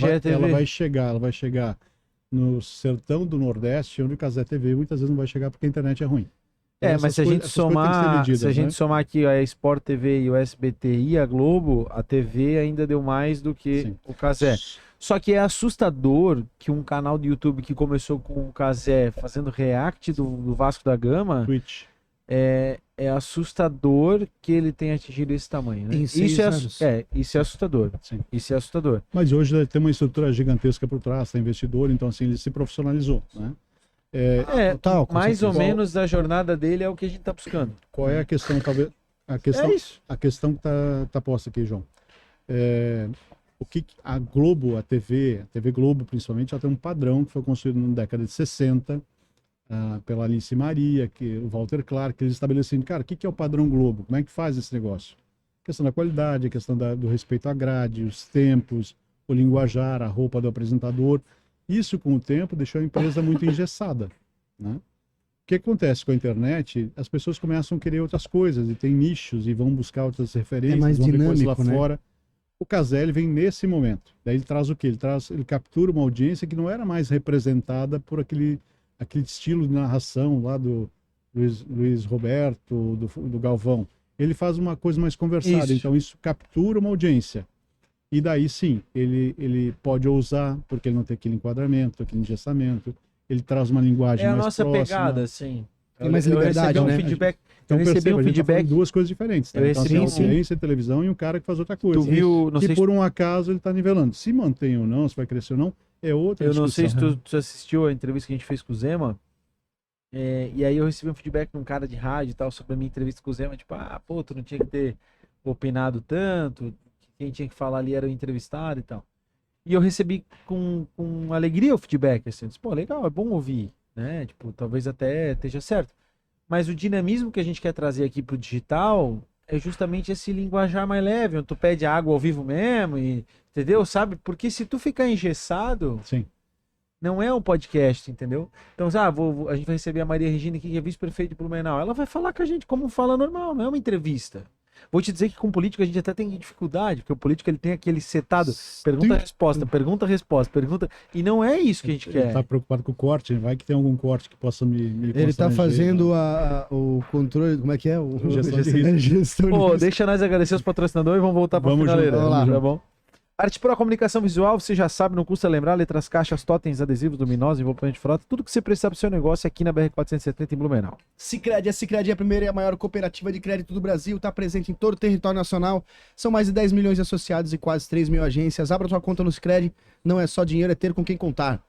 vai chegar no sertão do Nordeste, onde o Cazé TV muitas vezes não vai chegar porque a internet é ruim. Mas se a gente somar aqui a Sport TV e o SBT e a Globo, a TV ainda deu mais do que o Cazé. Só que é assustador que um canal do YouTube que começou com o Cazé fazendo react do Vasco da Gama, Twitch. É assustador que ele tenha atingido esse tamanho, né? Isso é assustador. Sim. Isso é assustador. Mas hoje ele tem uma estrutura gigantesca por trás, tem investidor, então assim, ele se profissionalizou, né? Mais ou menos da jornada dele é o que a gente está buscando. Qual é a questão, talvez? A questão que tá posta aqui, João. O que a Globo, a TV Globo principalmente, ela tem um padrão que foi construído na década de 60 pela Alice Maria, o Walter Clark, eles estabeleceram, cara, o que é o padrão Globo? Como é que faz esse negócio? A questão da qualidade, a questão do respeito à grade, os tempos, o linguajar, a roupa do apresentador. Isso, com o tempo, deixou a empresa muito engessada, né? O que acontece com a internet? As pessoas começam a querer outras coisas e tem nichos e vão buscar outras referências, mais vão dinâmico, ver coisas lá fora. O Cazé vem nesse momento. Daí ele traz o quê? Ele captura uma audiência que não era mais representada por aquele estilo de narração lá do Luiz Roberto, do Galvão. Ele faz uma coisa mais conversada, então isso captura uma audiência. E daí sim, ele pode ousar, porque ele não tem aquele enquadramento, aquele engessamento, ele traz uma linguagem mais próxima. É a nossa pegada, assim. Tem mais liberdade, né? Então perceba, a gente tá falando duas coisas diferentes. Tá? Então, assim, audiência, televisão e um cara que faz outra coisa. Tu viu, que por um acaso ele está nivelando. Se mantém ou não, se vai crescer ou não, é outra discussão. Eu não sei se tu assistiu a entrevista que a gente fez com o Zema, e aí eu recebi um feedback de um cara de rádio e tal sobre a minha entrevista com o Zema, tipo, tu não tinha que ter opinado tanto, quem tinha que falar ali era o entrevistado e tal. E eu recebi com alegria o feedback, assim, disse, legal, é bom ouvir, né, tipo, talvez até esteja certo. Mas o dinamismo que a gente quer trazer aqui pro digital é justamente esse linguajar mais leve, onde tu pede água ao vivo mesmo, entendeu? Sabe? Porque se tu ficar engessado, sim, não é um podcast, entendeu? Então, a gente vai receber a Maria Regina aqui, que é vice-prefeita de Blumenau. Ela vai falar com a gente como fala normal, não é uma entrevista. Vou te dizer que com político a gente até tem dificuldade, porque o político ele tem aquele setado, pergunta-resposta, pergunta-resposta, pergunta, e não é isso que a gente quer. Ele tá preocupado com o corte, vai que tem algum corte que possa me ele tá fazendo o controle, como é que é? Gestão de risco. Deixa nós agradecer os patrocinadores e vamos voltar para a finaleira. Vamos lá. Tá bom? Arte Pro Comunicação Visual, você já sabe, não custa lembrar, letras, caixas, totens, adesivos, luminosos, envolvimento de frota, tudo que você precisar para o seu negócio aqui na BR-470 em Blumenau. Sicredi, é a primeira e a maior cooperativa de crédito do Brasil, está presente em todo o território nacional, são mais de 10 milhões de associados e quase 3 mil agências. Abra sua conta no Sicredi, não é só dinheiro, é ter com quem contar.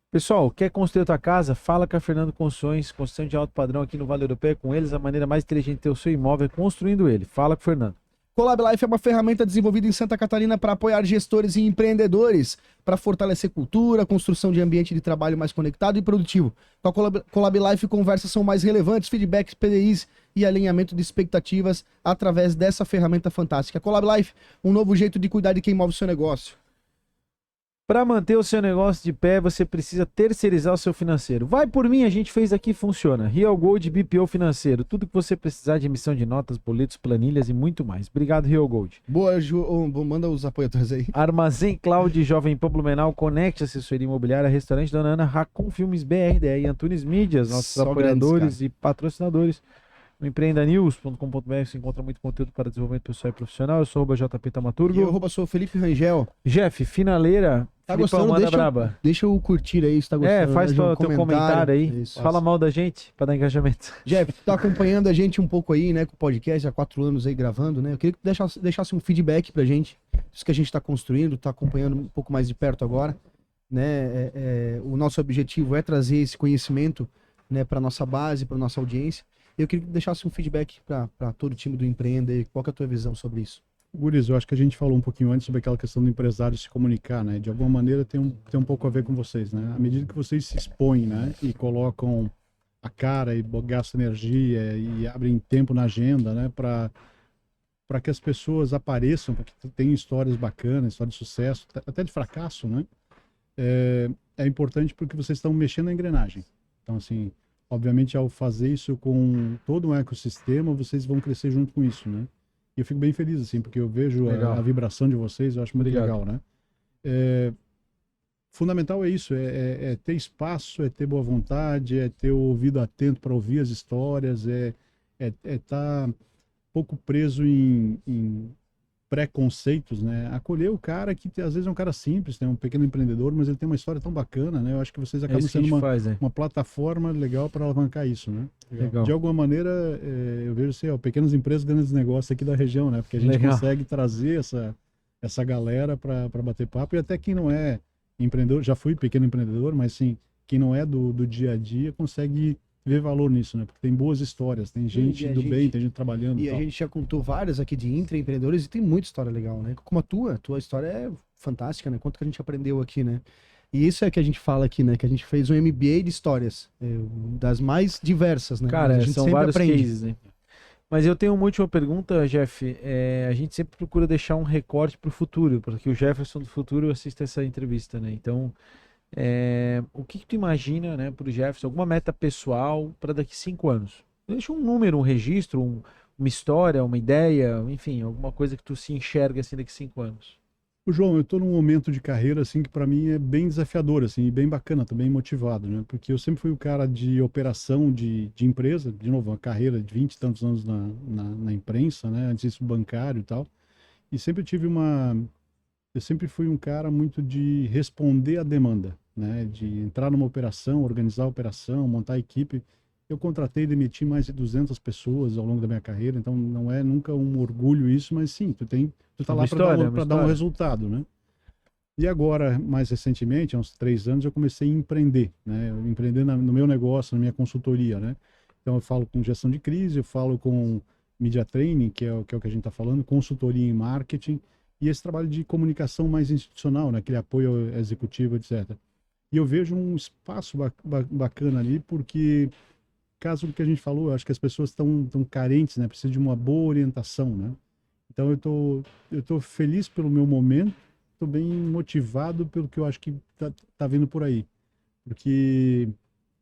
Pessoal, quer construir a tua casa? Fala com a Fernando Construções, construção de alto padrão aqui no Vale Europeu, com eles a maneira mais inteligente de ter o seu imóvel é construindo ele. Fala com o Fernando. Colab Life é uma ferramenta desenvolvida em Santa Catarina para apoiar gestores e empreendedores, para fortalecer cultura, construção de ambiente de trabalho mais conectado e produtivo. Com a Colab Life, conversas são mais relevantes, feedbacks, PDIs e alinhamento de expectativas através dessa ferramenta fantástica. Colab Life, um novo jeito de cuidar de quem move o seu negócio. Para manter o seu negócio de pé, você precisa terceirizar o seu financeiro. Vai por mim, a gente fez aqui, funciona. Real Gold BPO Financeiro. Tudo que você precisar de emissão de notas, boletos, planilhas e muito mais. Obrigado, Real Gold. Boa, Ju. Manda os apoiadores aí. Armazém Cloud, Jovem Pan Blumenau, Conecte Assessoria Imobiliária, Restaurante Dona Ana, Racon Filmes BRDE e Antunes Mídias, nossos apoiadores e patrocinadores. No empreendanews.com.br você encontra muito conteúdo para desenvolvimento pessoal e profissional. Eu sou o JP Tamaturgo. E eu sou o Felipe Rangel. Jeff, finaleira. Tá gostando? Deixa eu curtir aí, se tá gostando. Faz teu comentário aí. Isso. Fala mal da gente para dar engajamento. Jeff, tá acompanhando a gente um pouco aí, né, com o podcast, há 4 anos aí gravando, né? Eu queria que deixasse um feedback pra gente, isso que a gente tá construindo, tá acompanhando um pouco mais de perto agora, né? O nosso objetivo é trazer esse conhecimento, né, pra nossa base, pra nossa audiência. Eu queria que deixasse um feedback para todo o time do Empreenda. Qual que é a tua visão sobre isso? Guris, eu acho que a gente falou um pouquinho antes sobre aquela questão do empresário se comunicar, né? De alguma maneira tem um pouco a ver com vocês, né? À medida que vocês se expõem, né? E colocam a cara e gastam energia e abrem tempo na agenda, né? Para que as pessoas apareçam, para que tenham histórias bacanas, histórias de sucesso, até de fracasso, né? É importante porque vocês estão mexendo na engrenagem. Então, assim, obviamente, ao fazer isso com todo um ecossistema, vocês vão crescer junto com isso, né? E eu fico bem feliz, assim, porque eu vejo a vibração de vocês, eu acho muito legal, né? Fundamental é isso, é ter espaço, é ter boa vontade, é ter o ouvido atento para ouvir as histórias, é estar pouco preso em preconceitos, né? Acolher o cara que às vezes é um cara simples, né? Um pequeno empreendedor, mas ele tem uma história tão bacana, né? Eu acho que vocês acabam sendo uma plataforma legal para alavancar isso, né? Legal. De alguma maneira, eu vejo assim, pequenas empresas, grandes negócios aqui da região, né? Porque a gente consegue trazer essa galera para bater papo, e até quem não é empreendedor, já fui pequeno empreendedor, mas sim, quem não é do dia a dia consegue ver valor nisso, né? Porque tem boas histórias, tem gente do bem, tem gente trabalhando. E a gente já contou várias aqui de intraempreendedores e tem muita história legal, né? Como a tua história é fantástica, né? Quanto que a gente aprendeu aqui, né? E isso é que a gente fala aqui, né? Que a gente fez um MBA de histórias, das mais diversas, né? Cara, são vários cases, né? Mas eu tenho uma última pergunta, Jeff. A gente sempre procura deixar um recorte para o futuro, porque o Jefferson do futuro assiste essa entrevista, né? Então, o que tu imagina, né, para o Jefferson, alguma meta pessoal para daqui 5 anos? Deixa um número, um registro, uma história, uma ideia, enfim, alguma coisa que tu se enxerga assim daqui 5 anos. João, eu estou num momento de carreira assim que para mim é bem desafiador, assim, e bem bacana, também motivado, né? Porque eu sempre fui o cara de operação de empresa, de novo, uma carreira de 20 e tantos anos na imprensa, né? Antes disso, bancário e tal. E sempre eu sempre fui um cara muito de responder à demanda, né? De entrar numa operação, organizar a operação, montar a equipe. Eu contratei e demiti mais de 200 pessoas ao longo da minha carreira, então não é nunca um orgulho isso, mas sim, tu tá lá para dar um resultado, né? E agora, mais recentemente, há uns 3 anos, eu comecei a empreender, né? Empreender no meu negócio, na minha consultoria, né? Então eu falo com gestão de crise, eu falo com media training, que é o que a gente está falando, consultoria em marketing, e esse trabalho de comunicação mais institucional, né? Aquele apoio executivo, etc. E eu vejo um espaço bacana ali, porque caso do que a gente falou, eu acho que as pessoas estão carentes, né? Precisam de uma boa orientação, né? Então eu tô feliz pelo meu momento, tô bem motivado pelo que eu acho que tá vindo por aí. Porque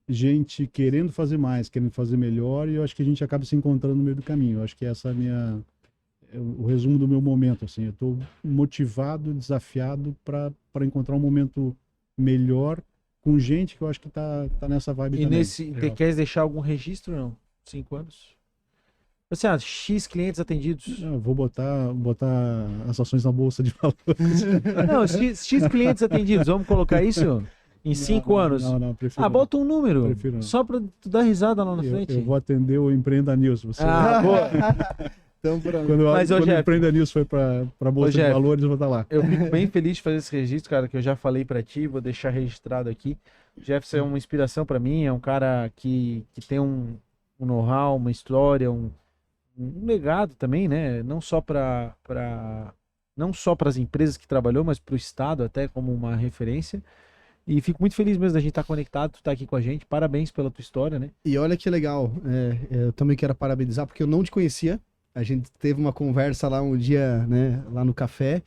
gente querendo fazer mais, querendo fazer melhor, e eu acho que a gente acaba se encontrando no meio do caminho. Eu acho que essa é o resumo do meu momento, assim. Eu tô motivado, desafiado para encontrar um momento melhor com gente que eu acho que tá nessa vibe também. E quer deixar algum registro, não? 5 anos? Assim, X clientes atendidos. Não, eu vou botar as ações na bolsa de valores. Não, X clientes atendidos, vamos colocar isso? Em 5 anos? Não, prefiro. Bota um número. Prefiro não. Só para tu dar risada lá na frente. Eu vou atender o Empreenda News. Boa. Então, quando o Empreenda News foi para a bolsa de valores, eu vou estar lá. Eu fico bem feliz de fazer esse registro, cara, que eu já falei para ti, vou deixar registrado aqui. O Jefferson é uma inspiração para mim, é um cara que tem um know-how, uma história, um legado também, né? Não só para as empresas que trabalhou, mas para o Estado até como uma referência. E fico muito feliz mesmo da gente estar conectado, tu tá aqui com a gente. Parabéns pela tua história, né? E olha que legal, eu também quero parabenizar, porque eu não te conhecia. A gente teve uma conversa lá um dia, né, lá no café.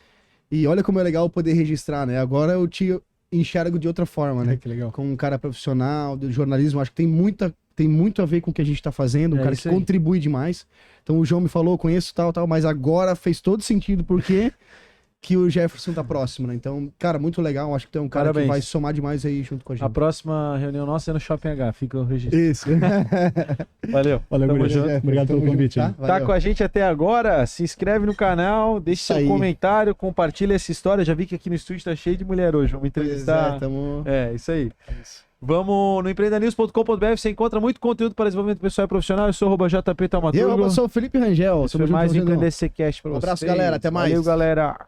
E olha como é legal poder registrar, né? Agora eu te enxergo de outra forma, né? Que legal. Como um cara profissional do jornalismo, acho que tem muito a ver com o que a gente tá fazendo, um cara que contribui demais. Então o João me falou, conheço tal, mas agora fez todo sentido, porque que o Jefferson tá próximo, né? Então, cara, muito legal. Acho que tem um cara que vai somar demais aí junto com a gente. A próxima reunião nossa é no Shopping H. Fica o registro. Isso. Valeu, obrigado pelo convite. Tá com a gente até agora? Se inscreve no canal, deixa seu comentário, compartilha essa história. Já vi que aqui no estúdio tá cheio de mulher hoje. Vamos entrevistar. Isso aí. Vamos no empreendanews.com.br, você encontra muito conteúdo para desenvolvimento pessoal e profissional. Eu sou JP Taumaturgo. Eu sou o Felipe Rangel. Somos mais um Empreender CCast para vocês. Um abraço, galera. Até mais. Valeu, galera.